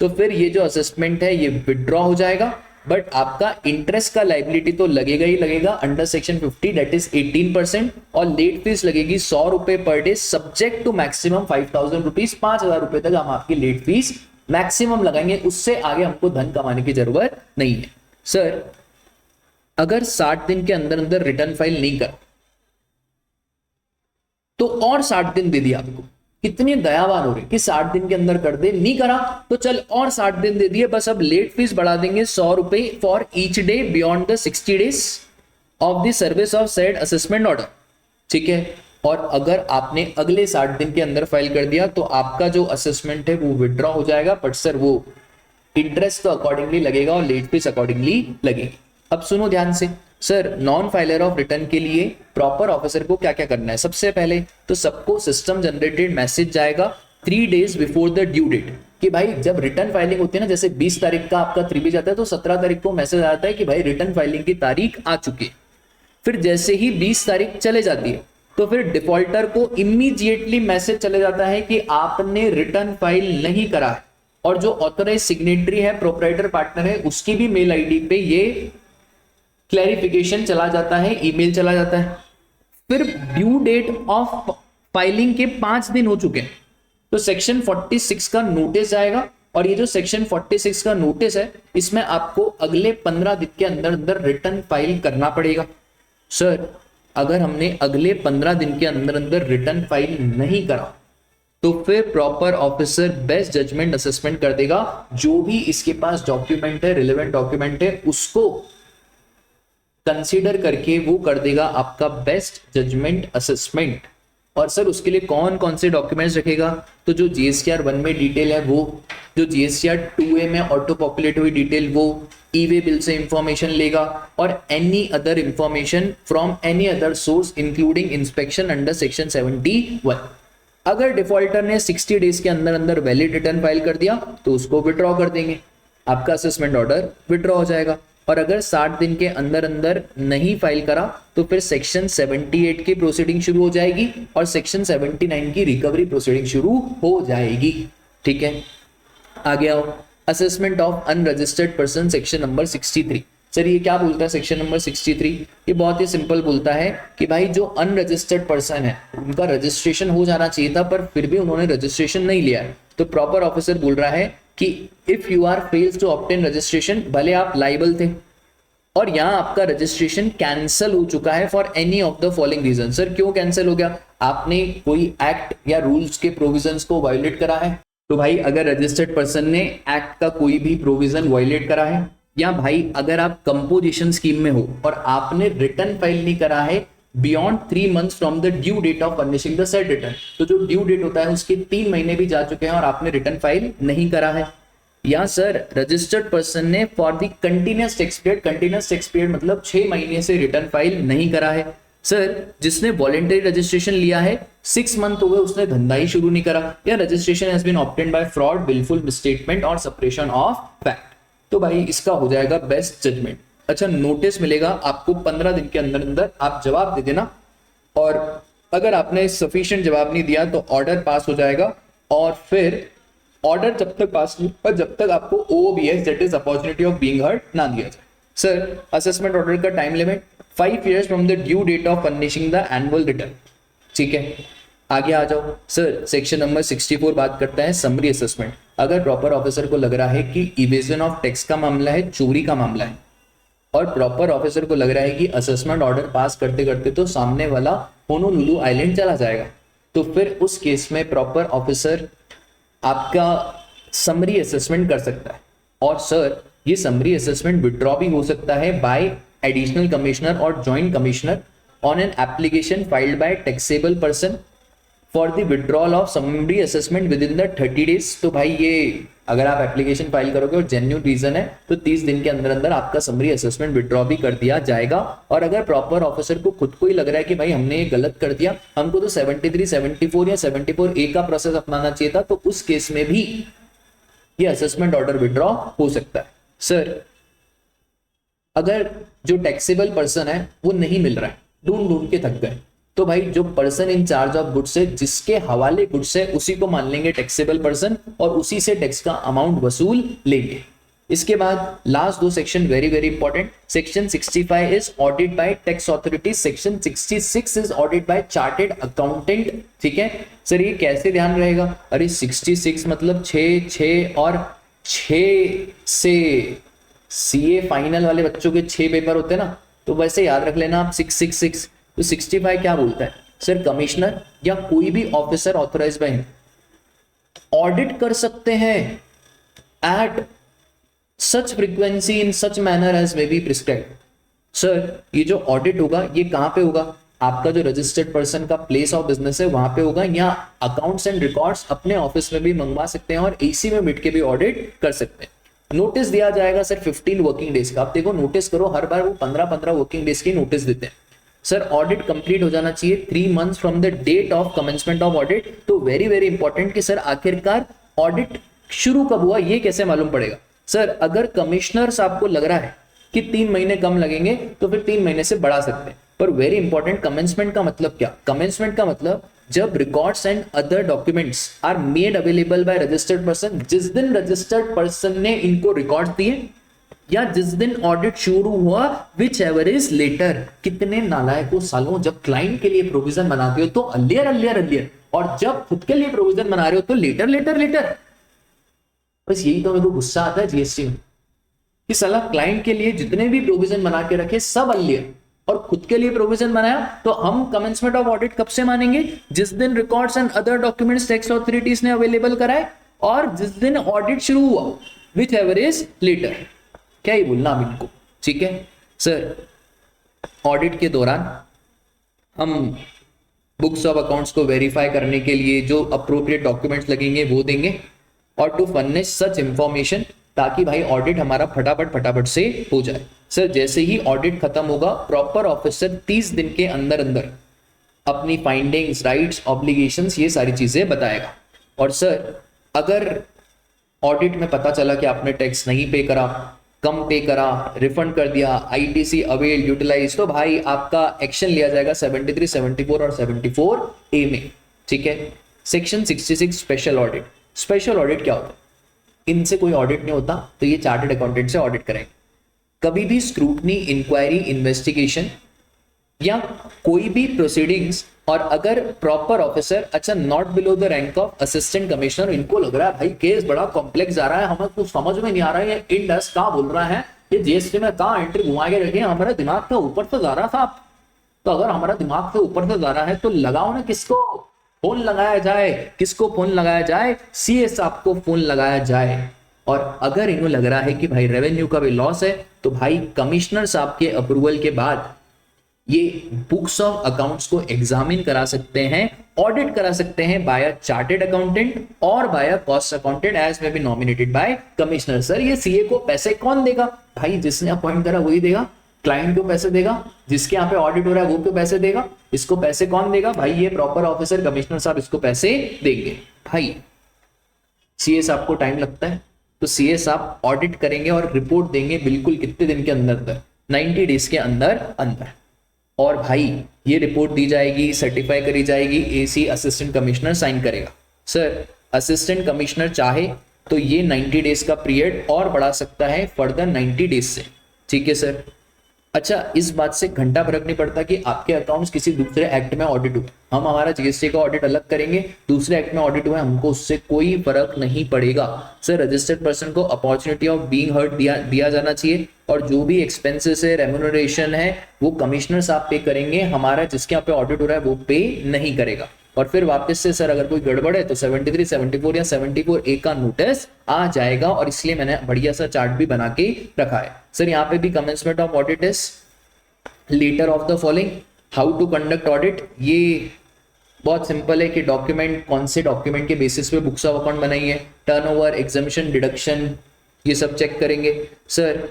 तो फिर ये जो असेसमेंट है ये विड्रॉ हो जाएगा, बट आपका इंटरेस्ट का लाइबिलिटी तो लगेगा ही लगेगा अंडर सेक्शन 50 दैट इज 18%, और लेट फीस लगेगी 100 रुपए per day subject to maximum 5000 rupees, 5000 रुपए तक हम आपकी लेट फीस मैक्सिमम लगाएंगे, उससे आगे हमको धन कमाने की जरूरत नहीं है। सर अगर 60 दिन के अंदर अंदर रिटर्न फाइल नहीं कर तो और 60 दिन दे दिया आपको, कितने दयावान हो रहे कि 60 दिन के अंदर कर दे, नहीं करा तो चल और 60 दिन दे दिए, बस अब लेट फीस बढ़ा देंगे 100 रुपए for each day beyond the 60 days of the service of said assessment order, ठीक है। और अगर आपने अगले 60 दिन के अंदर फाइल कर दिया तो आपका जो असेसमेंट है वो विड्रॉ हो जाएगा, बट सर वो इंटरेस्ट तो अकॉर्डिंगली लगेगा और लेट फीस अकॉर्डिंगली लगेगी। अब सुनो ध्यान से, sir non filer of return के लिए प्रॉपर ऑफिसर को क्या क्या करना है। सबसे पहले तो सबको सिस्टम जनरेटेड मैसेज जाएगा 3 days before the due date कि भाई जब रिटर्न फाइलिंग होती है ना, जैसे 20 तारीख का आपका 3B जाता है तो 17 तारीख को मैसेज आता है कि भाई रिटर्न फाइलिंग की तारीख आ चुकी है। फिर जैसे ही 20 तारीख चले जाती है तो फिर डिफॉल्टर को इमीडिएटली मैसेज चले जाता है कि आपने रिटर्न फाइल नहीं करा है, और जो ऑथराइज सिग्नेटरी है, प्रोप्राइटर पार्टनर है, उसकी भी मेल आईडी पे ये क्लैरिफिकेशन चला जाता है, ईमेल चला जाता है। फिर ड्यू डेट ऑफ फाइलिंग के 5 दिन हो चुके हैं तो सेक्शन 46 का नोटिस आएगा, और ये जो सेक्शन 46 का नोटिस है इसमें आपको अगले 15 दिन के अंदर अंदर रिटर्न फाइल करना पड़ेगा। सर अगर हमने अगले 15 दिन के अंदर अंदर रिटर्न फाइल नहीं करा तो फिर proper officer best judgement assessment कर देगा, जो भी इसके पास डॉक्यूमेंट है, रिलेवेंट डॉक्यूमेंट है, उसको कंसीडर करके वो कर देगा आपका बेस्ट जजमेंट असेसमेंट। और सर उसके लिए कौन कौन से डॉक्यूमेंट्स रखेगा, तो जो जीएसटीआर 1 में डिटेल है वो, जो जीएसटीआर 2A में ऑटो पॉपुलेट हुई डिटेल वो, ई-वे बिल से इंफॉर्मेशन लेगा, और any other information from any other source including inspection under section 71। अगर डिफॉल्टर ने 60 डेज के अंदर अंदर वैलिड रिटर्न फाइल कर दिया तो उसको विड्रॉ कर देंगे, आपका असेसमेंट ऑर्डर विड्रॉ हो जाएगा। और अगर 60 दिन के अंदर अंदर नहीं फाइल करा तो फिर सेक्शन 78 की प्रोसीडिंग शुरू हो जाएगी और सेक्शन 79 की रिकवरी प्रोसीडिंग शुरू हो जाएगी, ठीक है। आगे आओ, assessment of unregistered person section number 63। Sir ये क्या बोलता है सेक्शन नंबर 63? ये बहुत ही सिंपल बोलता है कि भाई जो अनरजिस्टर्ड पर्सन है उनका रजिस्ट्रेशन हो जाना चाहिए था पर फिर भी उन्होंने रजिस्ट्रेशन नहीं लिया है, तो प्रॉपर ऑफिसर बोल रहा है कि if you are fails to obtain registration, भले आप लाइबल थे और यहाँ आपका रजिस्ट्रेशन कैंसिल हो चुका है for any of the following reason. Sir क्यों कैंसिल हो गया? आपने कोई एक्ट या रूल्स के प्रोविजंस को वायोलेट करा है। तो भाई अगर रजिस्टर्ड पर्सन ने एक्ट का कोई भी प्रोविजन वायोलेट करा है, या भाई अगर आप कंपोजिशन स्कीम में हो और आपने रिटर्न फाइल नहीं करा है beyond 3 months from the due date of furnishing the said return, तो जो ड्यू डेट होता है उसके 3 महीने भी जा चुके हैं और आपने रिटर्न फाइल नहीं करा है। या सर रजिस्टर्ड पर्सन ने for the continuous tax period, continuous tax period मतलब 6 महीने से रिटर्न फाइल नहीं करा है। सर जिसने वॉलेंटरी रजिस्ट्रेशन लिया है 6 month हो गए उसने धंधा ही शुरू नहीं करा, या registration has been obtained by fraud, wilful misstatement और सप्रेशन ऑफ फैक्ट, तो भाई इसका हो जाएगा बेस्ट जजमेंट। अच्छा नोटिस मिलेगा आपको 15 दिन के अंदर अंदर, आप जवाब दे देना, और अगर आपने सफिशिएंट जवाब नहीं दिया तो ऑर्डर पास हो जाएगा। और फिर ऑर्डर जब तक पास नहीं पर जब तक आपको OBS that is opportunity of being heard ना दिया जाए। सर असेसमेंट ऑर्डर का time limit 5 years from the due date of furnishing the annual return, ठीक है। आगे आ जाओ सर, सेक्शन नंबर 64 बात करता है समरी असेसमेंट। अगर प्रॉपर ऑफिसर को लग रहा है कि इवेजन ऑफ टैक्स का मामला है, चोरी का मामला है, और प्रॉपर ऑफिसर को लग रहा है कि असेसमेंट ऑर्डर पास करते करते तो सामने वाला होनोलुलु आइलैंड चला जाएगा, तो फिर उस केस में प्रॉपर ऑफिसर आपका समरी असेसमेंट कर सकता है। और सर ये समरी असेसमेंट विड्रॉ भी हो सकता है बाय एडिशनल कमिश्नर और joint commissioner on an application filed by taxable person for the withdrawal of summary assessment with in the 30 days. तो भाई ये अगर आप एप्लीकेशन फाइल करोगे और जेन्युइन रीजन है तो 30 दिन के अंदर अंदर आपका समरी असेसमेंट विड्रॉ भी कर दिया जाएगा। और अगर प्रॉपर ऑफिसर को खुद को ही लग रहा है कि भाई हमने ये गलत कर दिया, हमको तो 73, 74 या 74A का प्रोसेस अपनाना चाहिए था, तो उस केस में भी ये असेसमेंट ऑर्डर विड्रॉ हो सकता है। सर अगर जो टैक्सेबल पर्सन है वो नहीं मिल रहा है, ढूंढ ढूंढ के थक गए, तो भाई जो person in charge of goods है, जिसके हवाले गुड्स है, उसी को मान लेंगे टैक्सेबल पर्सन और उसी से टैक्स का अमाउंट वसूल लेंगे। इसके बाद लास्ट दो section very very important. Section 65 is audit bye tax authority, section 66 is audit bye chartered accountant. ठीक है सर, ये कैसे ध्यान रहेगा? अरे 66 मतलब 6 और 6 से सीए फाइनल वाले बच्चों के 6 पेपर होते हैं ना, तो वैसे याद रख लेना आप 666। तो 65 क्या बोलता है? सर कमिश्नर या कोई भी ऑफिसर ऑथराइज्ड बाय ऑडिट कर सकते हैं at such frequency in such manner as may be prescribed. Sir ये जो ऑडिट होगा ये कहां पे होगा? आपका जो रजिस्टर्ड पर्सन का प्लेस ऑफ बिजनेस है वहां पे होगा, या अकाउंट्स एंड रिकॉर्ड्स अपने ऑफिस में भी मंगवा सकते हैं और एसी में बैठ के भी ऑडिट कर सकते हैं। नोटिस दिया जाएगा सर 15 वर्किंग डेज का। आप देखो नोटिस करो, हर बार वो 15-15 वर्किंग डेज की नोटिस देते हैं। सर ऑडिट कंप्लीट हो जाना चाहिए 3 months from the date of commencement of audit. तो वेरी वेरी इंपॉर्टेंट कि सर आखिरकार ऑडिट शुरू कब हुआ ये कैसे मालूम पड़ेगा? सर अगर कमिश्नर्स आपको लग रहा है कि 3 महीने कम लगेंगे तो फिर 3 महीने से बढ़ा सकते हैं, पर वेरी इंपॉर्टेंट कमेंसमेंट का मतलब क्या? कमेंसमेंट का मतलब जब records and other documents are made available by registered person, जिस दिन रजिस्टर्ड पर्सन ने इनको रिकॉर्ड दिए या जिस दिन ऑडिट शुरू हुआ, विच एवर इज लेटर। कितने नालायकों सालों, जब क्लाइंट के लिए प्रोविजन बनाते हो तो अर्लियर, और जब खुद के लिए प्रोविजन बना रहे हो तो लेटर। बस यही तो मेरे को गुस्सा आता है जीएसटी में कि साला क्लाइंट के लिए जितने भी प्रोविजन बना के रखे सब अर्लियर, और खुद के लिए प्रोविजन बनाया तो हम कमेंसमेंट ऑफ ऑडिट कब से मानेंगे? जिस दिन records and other documents tax authorities ने अवेलेबल कराए और जिस दिन ऑडिट शुरू हुआ, विच एवर इज लेटर। क्या ही बोलना अब इनको, ठीक है सर। ऑडिट के दौरान हम बुक्स ऑफ अकाउंट्स को वेरीफाई करने के लिए जो अप्रोप्रिएट डॉक्यूमेंट्स लगेंगे वो देंगे, और टू फर्निश सच इंफॉर्मेशन, ताकि भाई ऑडिट हमारा फटाफट से हो जाए। सर जैसे ही ऑडिट खत्म होगा, प्रॉपर ऑफिसर 30 दिन के अंदर अंदर अपनी फाइंडिंग्स, राइट्स, ऑब्लिगेशंस, ये सारी चीजें बताएगा। और सर अगर ऑडिट में पता चला कि आपने टैक्स नहीं पे करा, कम पे करा, रिफंड कर दिया, आईटीसी अवेल यूटिलाइज, तो भाई आपका एक्शन लिया जाएगा 73, 74 और 74A में। ठीक है। Section 66 special audit. Special audit क्या होता है? इनसे कोई ऑडिट नहीं होता तो ये चार्टर्ड अकाउंटेंट से ऑडिट करेंगे। कभी भी स्क्रूटनी, इंक्वायरी, इन्वेस्टिगेशन या कोई भी प्रोसीडिंग्स, और अगर प्रॉपर ऑफिसर, अच्छा not below the rank of assistant commissioner, इनको लग रहा है भाई केस बड़ा कॉम्प्लेक्स जा रहा है, हमें कुछ समझ में नहीं आ रहा है, ये इंडस क्या बोल रहा है, ये जीएसटी में कहाँ एंट्री घुमा के रखे, हमारा दिमाग के ऊपर से जा रहा था। तो अगर हमारा दिमाग से ऊपर से जा रहा है तो लगाओ ना, किसको फोन लगाया जाए, किसको फोन लगाया जाए? सीए साहब को फोन लगाया जाए। और अगर इन्हें लग रहा है कि भाई रेवेन्यू का भी लॉस है, तो भाई कमिश्नर साहब के अप्रूवल के बाद ये बुक्स ऑफ अकाउंट्स को एग्जामिन करा सकते हैं, ऑडिट करा सकते हैं बाय चार्टेड अकाउंटेंट और by cost accountant as may be nominated by commissioner. Sir ये सीए को पैसे कौन देगा? भाई जिसने अपॉइंट करा वही देगा। क्लाइंट को पैसे देगा, जिसके यहाँ पे ऑडिट हो रहा है वो क्यों पैसे देगा? इसको पैसे कौन देगा? भाई ये प्रॉपर ऑफिसर, कमिश्नर साहब इसको पैसे देंगे। भाई सीए साहब को टाइम लगता है तो सीए साहब ऑडिट करेंगे और रिपोर्ट देंगे बिल्कुल कितने दिन के अंदर? 90 डेज के अंदर। और भाई ये रिपोर्ट दी जाएगी, सर्टिफाई करी जाएगी, एसी असिस्टेंट कमिश्नर साइन करेगा। सर असिस्टेंट कमिश्नर चाहे तो ये 90 डेज का पीरियड और बढ़ा सकता है फर्दर 90 डेज से। ठीक है सर। अच्छा, इस बात से घंटा फर्क नहीं पड़ता कि आपके अकाउंट्स किसी दूसरे एक्ट में ऑडिट हुए, हम हमारा जीएसटी का ऑडिट अलग करेंगे, दूसरे एक्ट में ऑडिट हुए, हमको उससे कोई फर्क नहीं पड़ेगा। सर रजिस्टर्ड पर्सन को अपॉर्चुनिटी ऑफ बीइंग हर्ड दिया जाना चाहिए, और जो भी एक्सपेंसेस है, रेम्यूनरेशन है, वो कमिश्नर साहब पे करेंगे, हमारा जिसके यहाँ पे ऑडिट हो रहा है वो पे नहीं करेगा। और फिर वापस से सर अगर कोई गड़बड़ है तो 73, 74 या 74A का नोटिस आ जाएगा, और इसलिए मैंने बढ़िया सा चार्ट भी बना के रखा है। सर यहाँ पे भी commencement of audit is letter of the following, how to conduct audit. ये बहुत सिंपल है कि डॉक्यूमेंट, कौन से डॉक्यूमेंट के बेसिस पे बुक्स ऑफ अकाउंट बनाई है, टर्नओवर, एग्जामिशन, डिडक्शन, ये सब चेक करेंगे। सर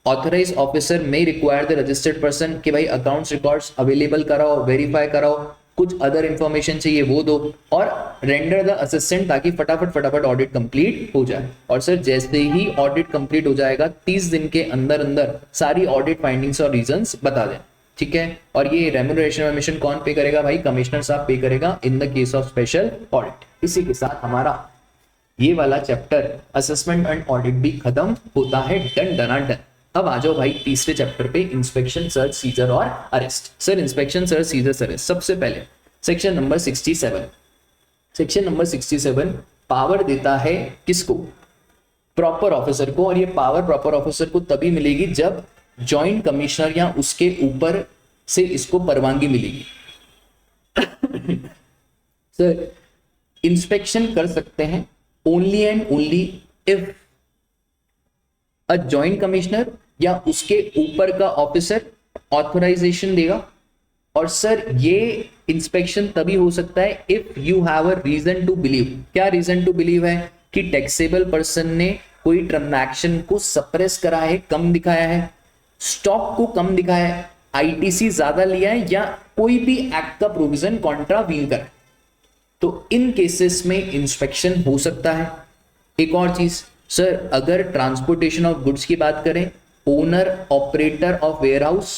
ऑथराइज ऑफिसर में रिक्वायर द रजिस्टर्ड पर्सन कि भाई अकाउंट्स रिकॉर्ड्स अवेलेबल कराओ, वेरीफाई कराओ, कुछ अदर इंफॉर्मेशन चाहिए वो दो, और रेंडर द असिस्टेंट, ताकि फटाफट ऑडिट कंप्लीट हो जाए। और सर जैसे ही ऑडिट कंप्लीट हो जाएगा 30 दिन के अंदर अंदर सारी ऑडिट फाइंडिंग्स और रीजंस बता दें, ठीक है। और ये रेम्यूनरेशन एडमिशन कौन पे करेगा भाई, कमिश्नर साहब पे करेगा in the case of special audit. इसी के साथ हमारा ये वाला चैप्टर असेसमेंट एंड ऑडिट भी खत्म होता है, डन डना डन। अब आ जाओ भाई तीसरे चैप्टर पे, इंस्पेक्शन, सर्च, सीजर और arrest. Sir inspection, search, seizure, arrest, सबसे पहले section number 67। Section number 67 power देता है किसको, प्रॉपर ऑफिसर को, और ये पावर प्रॉपर ऑफिसर को तभी मिलेगी जब जॉइंट कमिश्नर या उसके ऊपर से इसको परवानगी मिलेगी। सर इंस्पेक्शन कर सकते हैं only and only if a joint commissioner या उसके ऊपर का ऑफिसर ऑथराइजेशन देगा। और सर ये इंस्पेक्शन तभी हो सकता है if you have a reason to believe. क्या रीजन टू बिलीव है कि टैक्सेबल पर्सन ने कोई ट्रांजैक्शन को सप्रेस करा है, कम दिखाया है, स्टॉक को कम दिखाया है, आईटीसी ज्यादा लिया है, या कोई भी एक्ट का प्रोविजन कॉन्ट्रावीन करा है, तो इन केसेस में इंस्पेक्शन हो सकता है। एक और चीज सर, अगर ट्रांसपोर्टेशन ऑफ गुड्स की बात करें, owner operator of warehouse,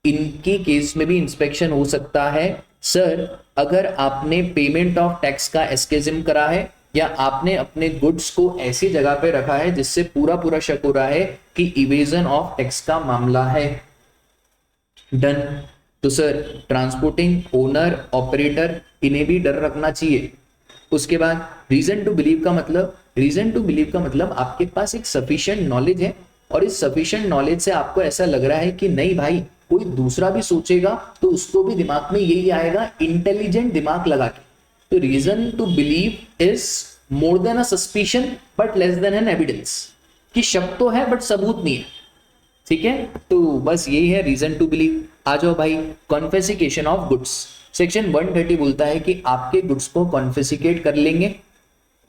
इनके केस में भी इंस्पेक्शन हो सकता है। सर अगर आपने पेमेंट ऑफ टैक्स का एस्केजिम करा है, या आपने अपने गुड्स को ऐसी जगह पे रखा है जिससे पूरा शक हो रहा है कि इवेजन ऑफ टैक्स का मामला है, डन। तो सर ट्रांसपोर्टिंग, ओनर, ऑपरेटर, इन्हें भी डर रखना चाहिए। उसके बाद रीजन टू बिलीव का मतलब, रीजन टू बिलीव का मतलब आपके पास एक सफिशिएंट नॉलेज है, और इस सफिशिएंट नॉलेज से आपको ऐसा लग रहा है कि नहीं भाई कोई दूसरा भी सोचेगा तो उसको भी दिमाग में यही आएगा, इंटेलिजेंट दिमाग लगा के। तो reason to believe is more than a suspicion but less than an evidence, कि शक तो है बट सबूत नहीं है, ठीक है। तो बस यही है रीजन टू बिलीव। आ जाओ भाई कॉन्फिस्केशन ऑफ गुड्स। सेक्शन 130 बोलता है कि आपके गुड्स को कॉन्फिस्केट कर लेंगे,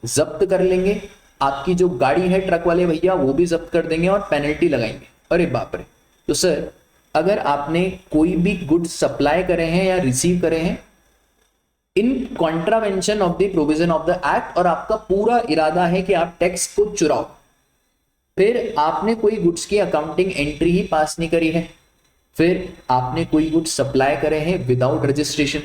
जब्त कर लेंगे, आपकी जो गाड़ी है ट्रक वाले भैया वो भी जब्त कर देंगे और पेनल्टी लगाएंगे। अरे बाप रे। तो सर अगर आपने कोई भी गुड्स सप्लाई करे हैं या रिसीव करे हैं इन contravention of the provision of the act, और आपका पूरा इरादा है कि आप टैक्स को चुराओ, फिर आपने कोई गुड्स की अकाउंटिंग एंट्री ही पास नहीं करी है, फिर आपने कोई गुड्स सप्लाई करे हैं विदाउट रजिस्ट्रेशन,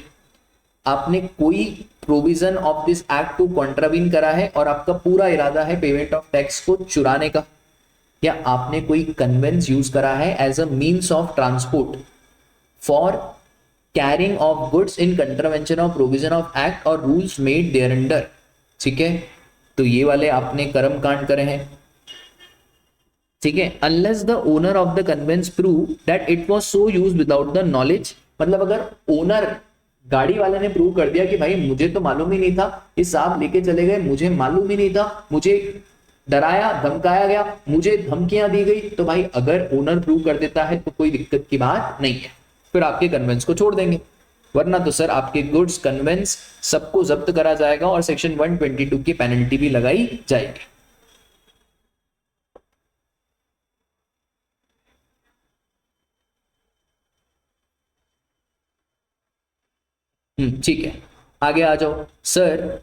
आपने कोई प्रोविजन ऑफ दिस एक्ट को कॉन्ट्रावीन करा है, और आपका पूरा इरादा है पेमेंट ऑफ टैक्स को चुराने का, या आपने कोई कन्वेंस यूज करा है as a means of transport for carrying of goods in contravention of provision of act और रूल्स मेड देयर अंडर, ठीक है। तो ये वाले आपने कर्म कांड करे हैं, ठीक है। Unless the owner of the conveyance prove that it was so used without the knowledge, मतलब अगर ओनर गाड़ी वाले ने प्रूव कर दिया कि भाई मुझे तो मालूम ही नहीं था, ये साहब लेके चले गए, मुझे मालूम ही नहीं था, मुझे डराया धमकाया गया, मुझे धमकियां दी गई, तो भाई अगर ओनर प्रूव कर देता है तो कोई दिक्कत की बात नहीं है, फिर आपके कन्वेंस को छोड़ देंगे। वरना तो सर आपके गुड्स, कन्वेंस सबको जब्त करा जाएगा और सेक्शन 122 की पेनल्टी भी लगाई जाएगी। ठीक है, आगे आ जाओ। सर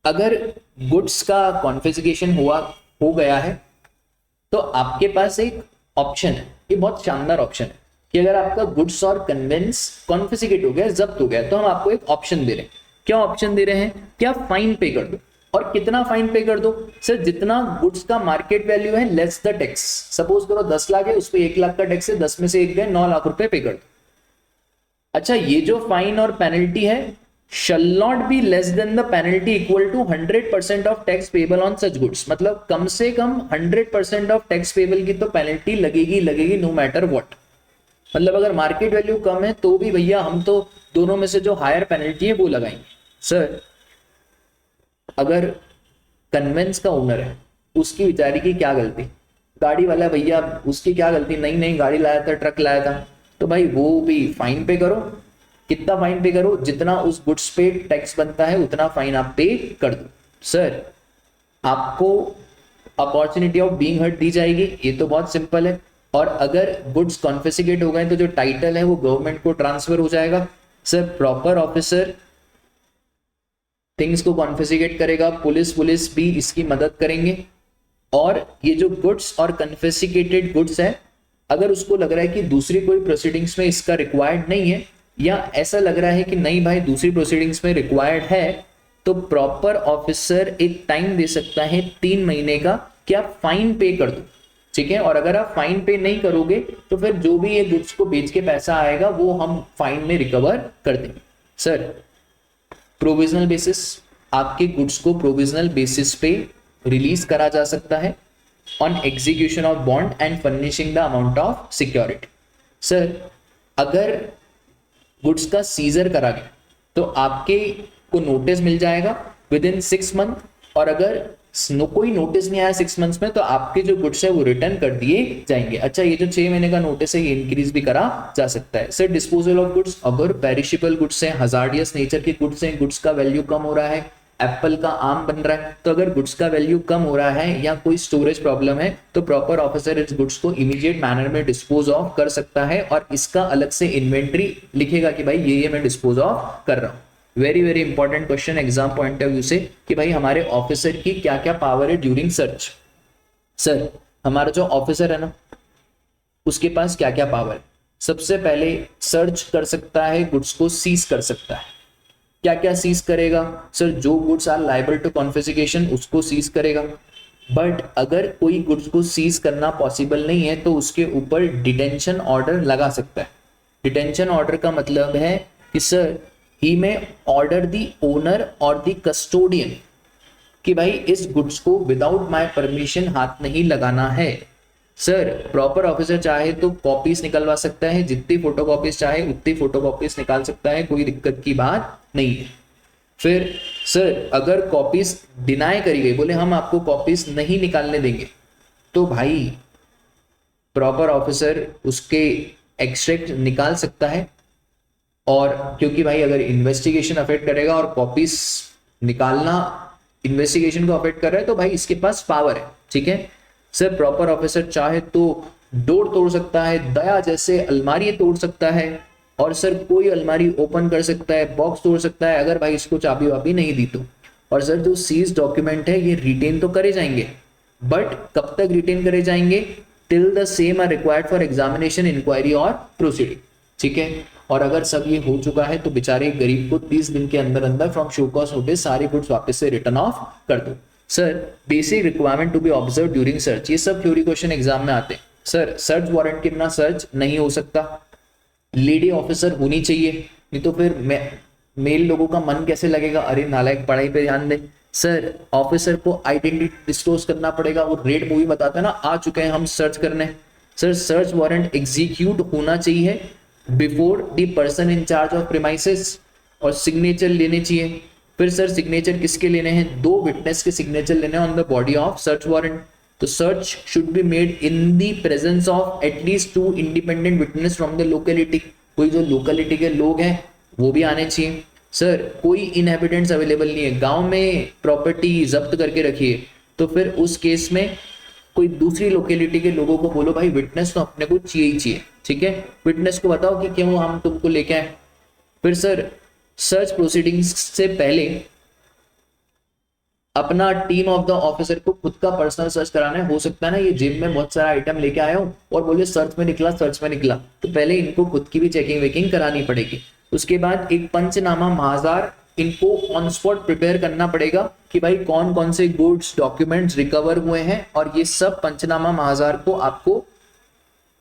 अगर गुड्स का कॉन्फिस्केशन हो गया है तो आपके पास एक ऑप्शन है, ये बहुत शानदार ऑप्शन है कि अगर आपका गुड्स और कन्वेंस कॉन्फिस्केट हो गया, जब्त हो गया, तो हम आपको एक ऑप्शन दे रहे हैं। क्या ऑप्शन दे रहे हैं कि आप फाइन पे कर दो। और कितना फाइन पे कर दो? सर जितना गुड्स का मार्केट वैल्यू है लेस द टैक्स। सपोज करो 10 लाख है, उस पे 1 लाख का टैक्स है, 10 में से 1 गए, 9 लाख रुपए पे कर दो। अच्छा, ये जो फाइन और पेनल्टी है shall not be less than the penalty equal to 100% of tax payable on such goods। मतलब कम से कम 100% ऑफ टैक्स पेबल की तो पेनल्टी लगेगी नो मैटर व्हाट। मतलब अगर मार्केट वैल्यू कम है तो भी भैया हम तो दोनों में से जो हायर पेनल्टी है वो लगाएंगे। सर अगर कन्वेंस का ओनर है, उसकी बेचारी की क्या गलती, गाड़ी वाला भैया उसकी क्या गलती, नई गाड़ी लाया था, ट्रक लाया था, तो भाई वो भी फाइन पे करो। कितना फाइन पे करो? जितना उस गुड्स पे टैक्स बनता है उतना फाइन आप पे कर दो। सर आपको अपॉर्चुनिटी ऑफ बीइंग हर्ट दी जाएगी, ये तो बहुत सिंपल है। और अगर गुड्स कॉन्फिस्केट हो गए तो जो टाइटल है वो गवर्नमेंट को ट्रांसफर हो जाएगा। सर प्रॉपर ऑफिसर थिंग्स को कॉन्फिस्केट करेगा, पुलिस भी इसकी मदद करेंगे। और ये जो गुड्स और कन्फिस्केटेड गुड्स है, अगर उसको लग रहा है कि दूसरी कोई प्रोसीडिंग्स में इसका रिक्वायर्ड नहीं है, या ऐसा लग रहा है कि नहीं भाई दूसरी प्रोसीडिंग्स में रिक्वायर्ड है, तो प्रॉपर ऑफिसर एक टाइम दे सकता है 3 महीने का कि आप फाइन पे कर दो, ठीक है। और अगर आप फाइन पे नहीं करोगे तो फिर जो भी ये गुड्स को बेच के पैसा आएगा वो हम फाइन में रिकवर कर देंगे। सर प्रोविजनल बेसिस, आपके गुड्स को प्रोविजनल बेसिस पे रिलीज करा जा सकता है on execution of bond and furnishing the amount of security. Sir अगर गुड्स का सीजर करा गया तो आपके को नोटिस मिल जाएगा विद इन 6 मंथ, और अगर कोई नोटिस नहीं आया 6 मंथ्स में तो आपके जो गुड्स है वो रिटर्न कर दिए जाएंगे। अच्छा, ये जो 6 महीने का नोटिस है ये इंक्रीज भी करा जा सकता है। सर डिस्पोजल ऑफ गुड्स, अगर पेरिशेबल गुड्स हैं, हजार्डियस नेचर के गुड्स हैं, गुड्स का वैल्यू कम हो रहा है, एप्पल का आम बन रहा है, तो अगर गुड्स का वैल्यू कम हो रहा है या कोई स्टोरेज प्रॉब्लम है तो प्रॉपर ऑफिसर इस गुड्स को इमीडिएट मैनर में डिस्पोज ऑफ कर सकता है, और इसका अलग से इन्वेंट्री लिखेगा कि भाई ये मैं डिस्पोज ऑफ कर रहा हूँ। Very very important question exam point of view से कि भाई हमारे ऑफिसर की क्या क्या पावर है ड्यूरिंग सर्च। सर हमारा जो ऑफिसर है ना, उसके पास क्या क्या पावर है? सबसे पहले सर्च कर सकता है, गुड्स को सीज कर सकता है। क्या क्या सीज करेगा? सर जो goods are liable to confiscation उसको सीज करेगा। बट अगर कोई गुड्स को सीज करना पॉसिबल नहीं है तो उसके ऊपर डिटेंशन ऑर्डर लगा सकता है। डिटेंशन ऑर्डर का मतलब है कि सर ही में ऑर्डर दी ओनर और दी कस्टोडियन कि भाई इस गुड्स को विदाउट माय परमिशन हाथ नहीं लगाना है। सर प्रॉपर ऑफिसर चाहे तो कॉपीज निकलवा सकता है, जितनी फोटोकॉपीज चाहे उतनी फोटोकॉपीज निकाल सकता है, कोई दिक्कत की बात नहीं है। फिर सर अगर कॉपीज डिनाई करी गई, बोले हम आपको कॉपीज नहीं निकालने देंगे, तो भाई प्रॉपर ऑफिसर उसके एक्सट्रैक्ट निकाल सकता है। और क्योंकि भाई अगर इन्वेस्टिगेशन अफेक्ट करेगा और कॉपीज निकालना इन्वेस्टिगेशन को अफेक्ट कर रहा है तो भाई इसके पास पावर है, ठीक है। सर प्रॉपर ऑफिसर चाहे तो डोर तोड़ सकता है, दया जैसे अलमारी तोड़ सकता है, और सर कोई अलमारी ओपन कर सकता है, बॉक्स तोड़ सकता है अगर भाई इसको चाबी वाबी नहीं दी तो। और सर जो सीज डॉक्यूमेंट है ये रिटेन तो करे जाएंगे, बट कब तक रिटेन करे जाएंगे? Till the same are required for examination, inquiry और प्रोसीडिंग, ठीक है। और अगर सब ये हो चुका है तो बेचारे गरीब को 30 दिन के अंदर अंदर फ्रॉम शो कॉज नोटिस सारे गुड्स वापस से रिटर्न ऑफ कर दो। Sir basic requirement to be observe during search, ये सब थ्योरी क्वेश्चन एग्जाम में आते हैं। सर सर्च वारंट के बिना सर्च नहीं हो सकता, लेडी ऑफिसर होनी चाहिए, नहीं तो फिर मेल लोगों का मन कैसे लगेगा, अरे नालायक पढ़ाई पे ध्यान दे। सर ऑफिसर को आइडेंटिटी डिस्क्लोज करना पड़ेगा, वो रेड मूवी बताता है ना, आ चुके हैं हम सर्च करने। सर सर्च वारंट एग्जीक्यूट होना चाहिए before the person in charge of premises, और सिग्नेचर लेने चाहिए। फिर सर सिग्नेचर किसके लेने हैं? 2 विटनेस के सिग्नेचर लेने on the body of search warrant. तो search should be made in the presence of at least 2 independent witness from the locality, कोई जो लोकेलिटी के लोग हैं वो भी आने चाहिए। सर कोई इनहेबिटेंट्स अवेलेबल नहीं है, गांव में प्रॉपर्टी जब्त करके रखिए, तो फिर उस केस में कोई दूसरी लोकेलिटी के लोगों को बोलो भाई विटनेस तो अपने को चाहिए ही चाहिए, ठीक है। विटनेस को बताओ कि क्यों हम तुमको लेके आए। फिर सर सर्च प्रोसीडिंग्स से पहले अपना टीम ऑफ द ऑफिसर को खुद का पर्सनल सर्च कराना है। हो सकता है ना ये जिम में बहुत सारा आइटम लेके आया हूं और बोले सर्च में निकला, तो पहले इनको खुद की भी चेकिंग वेकिंग करानी पड़ेगी। उसके बाद एक पंचनामा महाजार इनको ऑन स्पॉट प्रिपेयर करना पड़ेगा कि भाई कौन कौन से गुड्स डॉक्यूमेंट्स रिकवर हुए हैं, और ये सब पंचनामा महाजार को आपको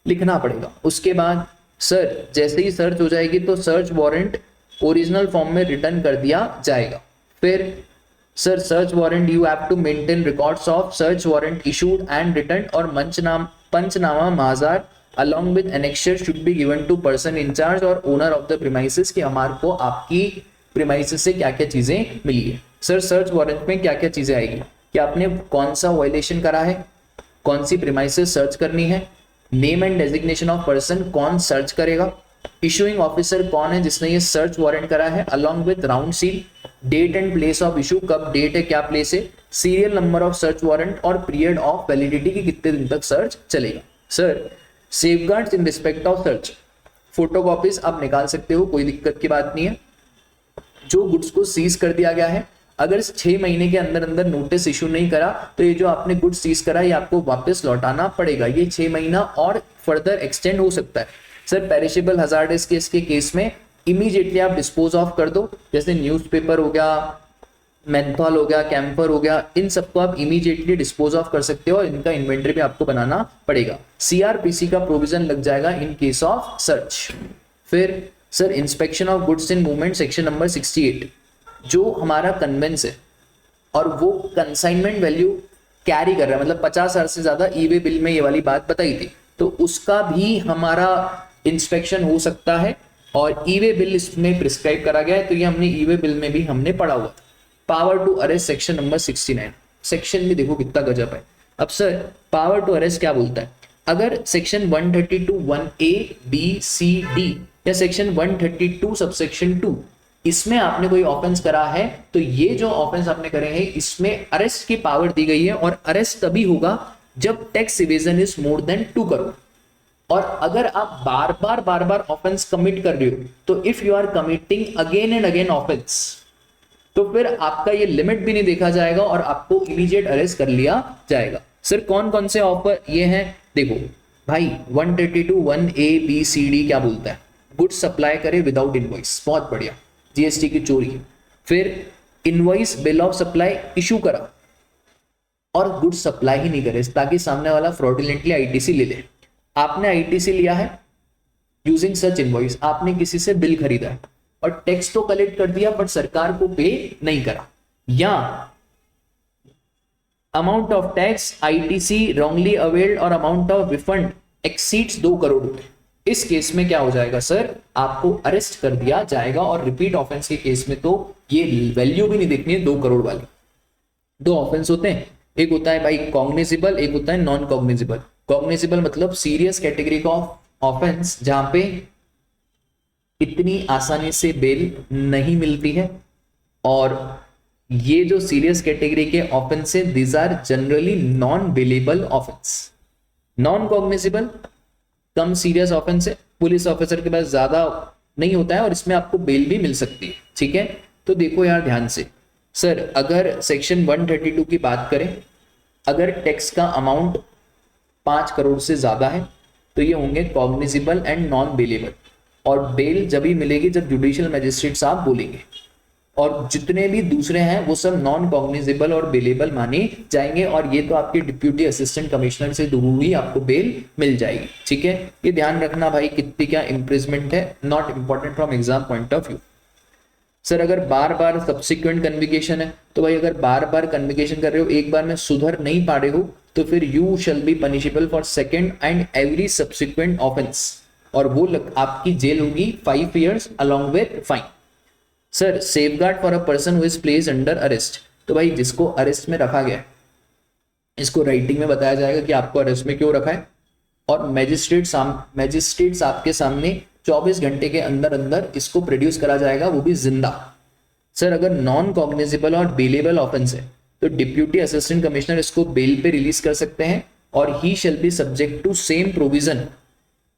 लिखना पड़ेगा। उसके बाद सर जैसे ही सर्च हो जाएगी तो सर्च वारंट ओरिजिनल फॉर्म में रिटर्न कर दिया जाएगा। फिर sir search warrant you have to maintain records of search warrant issued and return, और panchnama महाजार along with annexure should be given to person in charge और owner of the premises कि हमारे को आपकी premises से क्या क्या चीजें मिली है। सर सर्च वारंट में क्या क्या चीजें आएगी कि आपने कौन सा वायलेशन करा है, कौन सी premises सर्च करनी है, name and designation of person कौन सर्च करेगा, इशूइंग ऑफिसर कौन है जिसने ये सर्च वारंट करा है, along with round seal, date and place of issue, कब डेट है क्या प्लेस है, serial number of search warrant और पीरियड ऑफ वैलिडिटी की कितने दिन तक सर्च चलेगा। Sir safeguards in respect of search, photocopies आप निकाल सकते हो, कोई दिक्कत की बात नहीं है। जो गुड्स को सीज कर दिया गया है, अगर 6 महीने के अंदर अंदर नोटिस इशू नहीं करा तो ये जो आपने गुड्स सीज करा ये आपको वापस लौटाना पड़ेगा। ये 6 महीना और फर्दर एक्सटेंड हो सकता है। सर पेरिशेबल हजार्डस केस के केस में इमीडिएटली आप डिस्पोज ऑफ कर दो, जैसे न्यूज़पेपर हो गया, मेंथॉल हो गया, कैंपर हो गया, इन सबको आप इमीडिएटली डिस्पोज ऑफ कर सकते हो और इनका इन्वेंटरी भी आपको बनाना पड़ेगा। सीआरपीसी का प्रोविजन लग जाएगा इन केस ऑफ सर्च। फिर sir inspection of goods in movement section number 68, जो हमारा कन्वेंस है और वो कंसाइनमेंट वैल्यू कैरी कर रहा है, मतलब 50,000 से ज्यादा ई-वे बिल में ये वाली बात बताई थी, तो उसका भी हमारा इंस्पेक्शन हो सकता है और ई-वे बिल इसमें प्रिस्क्राइब करा गया है, तो ये हमने ई-वे बिल में भी हमने पढ़ा हुआ। Power to arrest section number 69, section भी देखो कितना गजब है। अब सर पावर टू अरेस्ट क्या बोलता है, अगर section 132 1A B C D या सेक्शन 132 सबसेक्शन 2 इसमें आपने कोई ऑफेंस करा है तो ये जो ऑफेंस आपने करे हैं इसमें अरेस्ट की पावर दी गई है, और अरेस्ट तभी होगा जब tax evasion is more then 2 crore. और अगर आप बार बार ऑफेंस कमिट कर रहे हो तो if you are committing again and again offence तो फिर आपका ये लिमिट भी नहीं देखा जाएगा और आपको इमीडिएट अरेस्ट कर लिया जाएगा। सर कौन कौन से ऑफर ये हैं, देखो भाई 132 1A B C D क्या बोलता है, गुड सप्लाई करे विदाउट इनवॉइस, बहुत बढ़िया, जीएसटी की चोरी। फिर invoice bill of supply issue करा और गुड सप्लाई ही नहीं करे ताकि सामने वाला फ्रॉडुलेंटली आईटीसी ले ले। आपने आईटीसी लिया है यूजिंग सच इनवॉइस, आपने किसी से बिल खरीदा है और टैक्स तो कलेक्ट कर दिया बट सरकार को पे नहीं करा, या amount of tax ITC wrongly availed और amount of refund exceeds 2 crore रुपए, इस केस में क्या हो जाएगा सर, आपको अरेस्ट कर दिया जाएगा। और रिपीट ऑफेंस के केस में तो ये वैल्यू भी नहीं देखनी है 2 करोड़ वाली। 2 ऑफेंस होते हैं, एक होता है भाई कॉग्निजिबल, एक होता है नॉन कॉग्निजिबल। कॉग्निजिबल मतलब सीरियस कैटेगरी का ऑफेंस जहां पे इतनी आसानी से बेल नहीं मिलती है, और ये जो सीरियस कैटेगरी के ऑफेंस है these are generally non bailable offence. Non cognizable कम सीरियस ऑफेंस है, पुलिस ऑफिसर के पास ज्यादा नहीं होता है और इसमें आपको बेल भी मिल सकती है, ठीक है। तो देखो यार ध्यान से, सर अगर सेक्शन 132 की बात करें, अगर टैक्स का अमाउंट 5 करोड़ से ज्यादा है तो ये होंगे कॉग्निजिबल एंड नॉन बेलेबल, और बेल जब ही मिलेगी जब जुडिशियल मैजिस्ट्रेट साहब बोलेंगे, और जितने भी दूसरे हैं वो सब नॉन कॉग्निजिबल और बेलेबल माने जाएंगे, और ये तो आपके डिप्यूटी असिस्टेंट कमिश्नर से दूर ही आपको बेल मिल जाएगी, ठीक है। ये ध्यान रखना भाई कितनी क्या इम्प्रिजमेंट है, not important from exam point of view. Sir अगर बार बार सब्सिक्वेंट कन्विकेशन है तो भाई अगर बार बार कन्विकेशन कर रहे हो, एक बार में सुधर नहीं पा रहे हो, तो फिर you shall be punishable for second and every subsequent offence, और वो आपकी जेल होगी 5 years along with fine. Sir safeguard for a person who is placed under arrest, तो भाई जिसको अरेस्ट में रखा गया इसको राइटिंग में बताया जाएगा कि आपको अरेस्ट में क्यों रखा है, और मैजिस्ट्रेट्स आपके सामने 24 घंटे के अंदर अंदर इसको प्रोड्यूस करा जाएगा, वो भी जिंदा। सर अगर नॉन कॉग्निजिबल और बेलेबल ऑफेंस है तो डिप्यूटी असिस्टेंट कमिश्नर इसको बेल पे रिलीज कर सकते हैं, और he shall be subject to same provision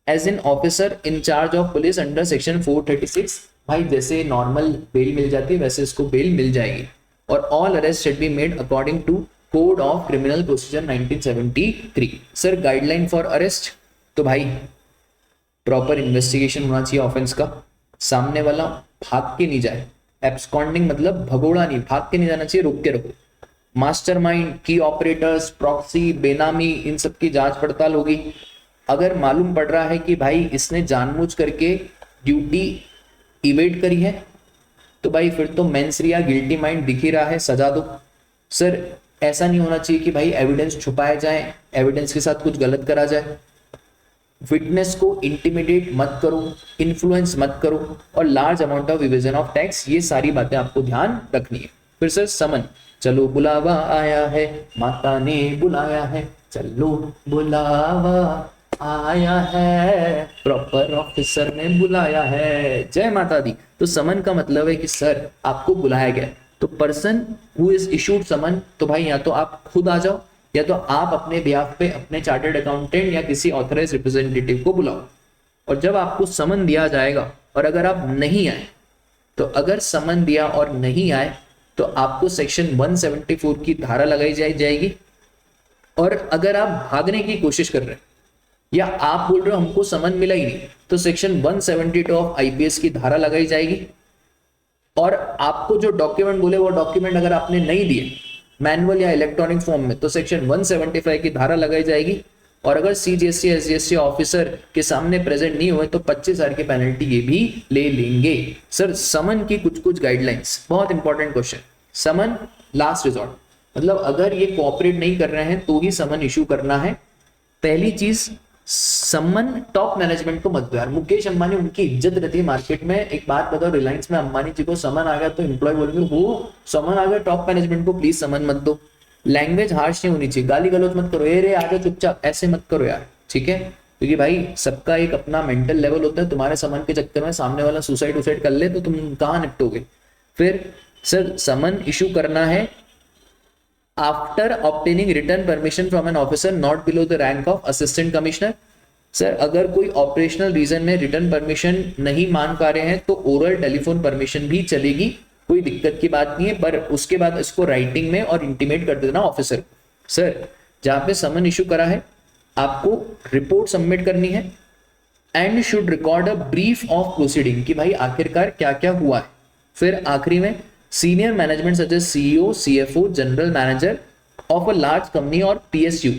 as an officer in charge of police under section 436। भाई जैसे नॉर्मल बेल मिल जाती है वैसे इसको बेल मिल जाएगी। और all arrest should be made according to code of criminal procedure 1973। Sir guideline for arrest, तो भाई प्रॉपर इन्वेस्टिगेशन होना चाहिए ऑफेंस का, सामने वाला भाग के नहीं जाए, एब्सकॉन्डिंग मतलब भगोड़ा नहीं, भाग के नहीं जाना चाहिए, रुक के रखो। मास्टरमाइंड, की ऑपरेटर्स, प्रॉक्सी, बेनामी, इन सब की जांच पड़ताल होगी। अगर मालूम पड़ रहा है कि भाई इसने जानबूझ करके ड्यूटी इवेट करी है तो भाई फिर तो मेंस रे या गिल्टी माइंड दिख ही रहा है, सजा दो। सर ऐसा नहीं होना चाहिए कि भाई एविडेंस छुपाया जाए, एविडेंस के साथ कुछ गलत करा जाए। विटनेस को इंटिमिडेट मत करो, इन्फ्लुएंस मत करो, और large amount of evasion of tax, ये सारी बातें आपको ध्यान रखनी है। फिर सर समन, चलो बुलावा आया है, माता ने बुलाया है, चलो बुलावा आया है, प्रॉपर ऑफिसर ने बुलाया है, जय माता दी। तो समन का मतलब है कि सर आपको बुलाया गया। तो पर्सन हु इज इशूड समन, तो भाई या तो आप खुद आ जाओ या तो आप अपने बिहाफ पे अपने चार्टर्ड अकाउंटेंट या किसी ऑथराइज रिप्रेजेंटेटिव को बुलाओ। और जब आपको समन दिया जाएगा और अगर आप नहीं आए, तो अगर समन दिया और नहीं आए तो आपको सेक्शन 174 की धारा लगाई जाएगी। और अगर आप भागने की कोशिश कर रहे हैं या आप बोल रहे हो हमको समन मिला ही नहीं, तो सेक्शन 172 ऑफ आईपीएस की धारा लगाई जाएगी। और आपको जो डॉक्यूमेंट बोले वो डॉक्यूमेंट अगर आपने नहीं दिए मैनुअल या इलेक्ट्रॉनिक फॉर्म में, तो सेक्शन 175 की धारा लगाई जाएगी। और अगर सीजीएसटी एसजीएसटी ऑफिसर के सामने प्रेजेंट नहीं हुए तो 25,000 की पेनल्टी ये भी ले लेंगे। सर समन की कुछ गाइडलाइंस, बहुत इंपॉर्टेंट क्वेश्चन। समन लास्ट रिजॉर्ट, मतलब अगर ये कोऑपरेट नहीं कर रहे हैं तो ही समन इशू करना है। पहली चीज, समन टॉप मैनेजमेंट को मत दो यार। मुकेश अंबानी, उनकी इज्जत रहती है मार्केट में। एक बात बताओ, रिलायंस में अंबानी जी को समन आ गया तो एम्प्लॉय बोलेंगे वो समन आ गया, टॉप मैनेजमेंट को प्लीज समन मत दो। लैंग्वेज हार्श नहीं होनी चाहिए, गाली गलौज मत करो, ए रे आजा चुपचाप, ऐसे मत करो यार, ठीक है। क्योंकि भाई सबका एक अपना मेंटल लेवल होता है, तुम्हारे समन के चक्कर में सामने वाला सुसाइड कर ले तो तुम कहाँ निपटोगे। फिर सर समन इशू करना है after obtaining return permission from an officer not below the rank of assistant commissioner. Sir अगर कोई ऑपरेशनल रीजन में रिटर्न परमिशन नहीं मान पा रहे हैं तो ओरल टेलीफोन परमिशन भी चलेगी, कोई दिक्कत की बात नहीं है, पर उसके बाद इसको राइटिंग में और इंटीमेट कर देना ऑफिसर। सर जहां पे समन इशू करा है आपको रिपोर्ट सबमिट करनी है and should record a brief of proceeding कि भाई आखिरकार क्या क्या हुआ है। फिर आखिरी में senior management such as CEO, CFO, general manager of a large company और पीएसयू,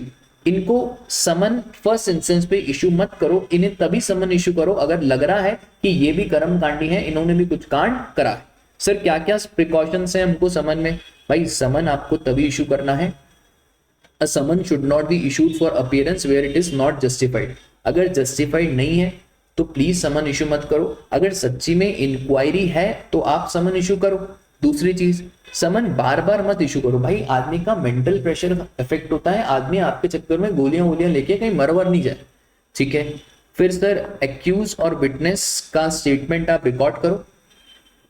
इनको समन फर्स्ट इंस्टेंस पे इशू मत करो, इन्हें तभी समन इशू करो अगर लग रहा है कि ये भी कर्मकांडी है, इन्होंने भी कुछ कांड करा है। सर क्या क्या प्रिकॉशंस हैं हमको समन में? भाई समन आपको तभी इशू करना है, a summon should not be issued for appearance where it is not justified. अगर जस्टिफाइड नहीं है तो प्लीज समन इशू मत करो। अगर सच्ची में इंक्वायरी है तो आप समन इशू करो। दूसरी चीज, समन बार बार मत इशू करो। भाई आदमी का मेंटल प्रेशर इफेक्ट होता है, आदमी आपके चक्कर में गोलियां लेके कहीं मरवर नहीं जाए, ठीक है। फिर सर एक्यूज और विटनेस का स्टेटमेंट आप रिकॉर्ड करो।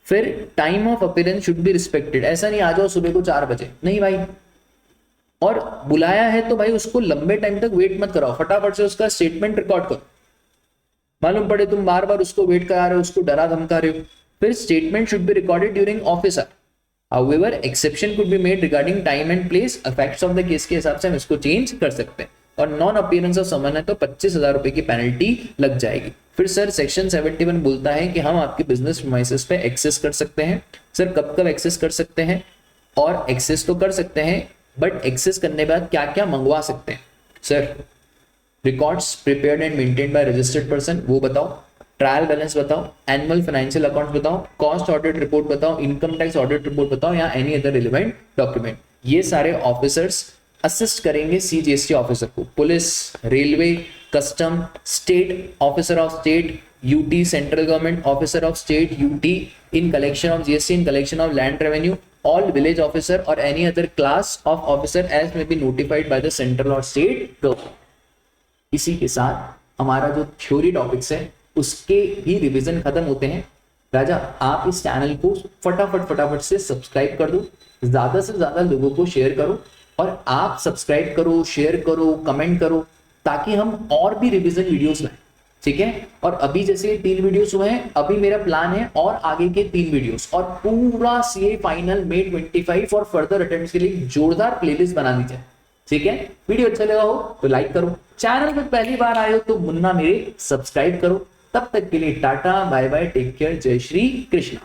फिर time of appearance should be respected. ऐसा नहीं आ जाओ सुबह को 4 बजे, नहीं भाई। और बुलाया है तो भाई उसको लंबे टाइम तक वेट मत कराओ, फटाफट से उसका स्टेटमेंट रिकॉर्ड करो। मालूम पड़े तुम बार बार उसको वेट करा रहे हो, उसको डरा धमका रहे हो। फिर statement should be recorded during office hour. However, exception could be made regarding time and place. Effects of the case के हिसाब से हम इसको चेंज कर सकते हैं। और नॉन अपीयरेंस ऑफ समन है तो 25,000 रुपए की पेनल्टी लग जाएगी। फिर सर सेक्शन 71 बोलता है कि हम आपके बिजनेस प्रीमाइसेस पे एक्सेस कर सकते हैं। सर कब कब एक्सेस कर सकते हैं? और एक्सेस तो कर सकते हैं, बट एक्सेस करने के बाद क्या क्या मंगवा सकते हैं? Sir records prepared and maintained by registered person, वो बताओ। ट्रायल बैलेंस बताओ, एनुअल फाइनेंशियल अकाउंट्स बताओ, कॉस्ट ऑडिट रिपोर्ट बताओ, इनकम टैक्स ऑडिट रिपोर्ट बताओ या एनी अदर रिलेवेंट डॉक्यूमेंट। ये सारे ऑफिसर्स असिस्ट करेंगे सीजीएसटी ऑफिसर को। Police, railway, custom, state officer of state, UT central government officer of state, UT in collection of GST, in collection of land revenue, all village officer और any other class of officer as may be notified by the central और state government. इसी के साथ हमारा जो theory topics है उसके भी रिवीजन खत्म होते हैं। राजा आप इस चैनल को फटाफट से सब्सक्राइब कर दो, ज्यादा से ज्यादा लोगों को शेयर करो, और आप सब्सक्राइब करो, शेयर करो, कमेंट करो, ताकि हम और भी रिवीजन वीडियोस लाएं, ठीक है। और अभी जैसे 3 वीडियोस हुए हैं, अभी मेरा प्लान है और आगे के 3 वीडियोस, और पूरा सीए फाइनल May 25 और फर्दर अटेम्प्ट्स के लिए जोरदार प्लेलिस्ट बना दी जाए, ठीक है। वीडियो अच्छा लगा हो तो लाइक करो, चैनल पर पहली बार आए हो तो मुन्ना मेरे सब्सक्राइब करो। तब तक के लिए tata, bye bye, take care, जय श्री कृष्णा।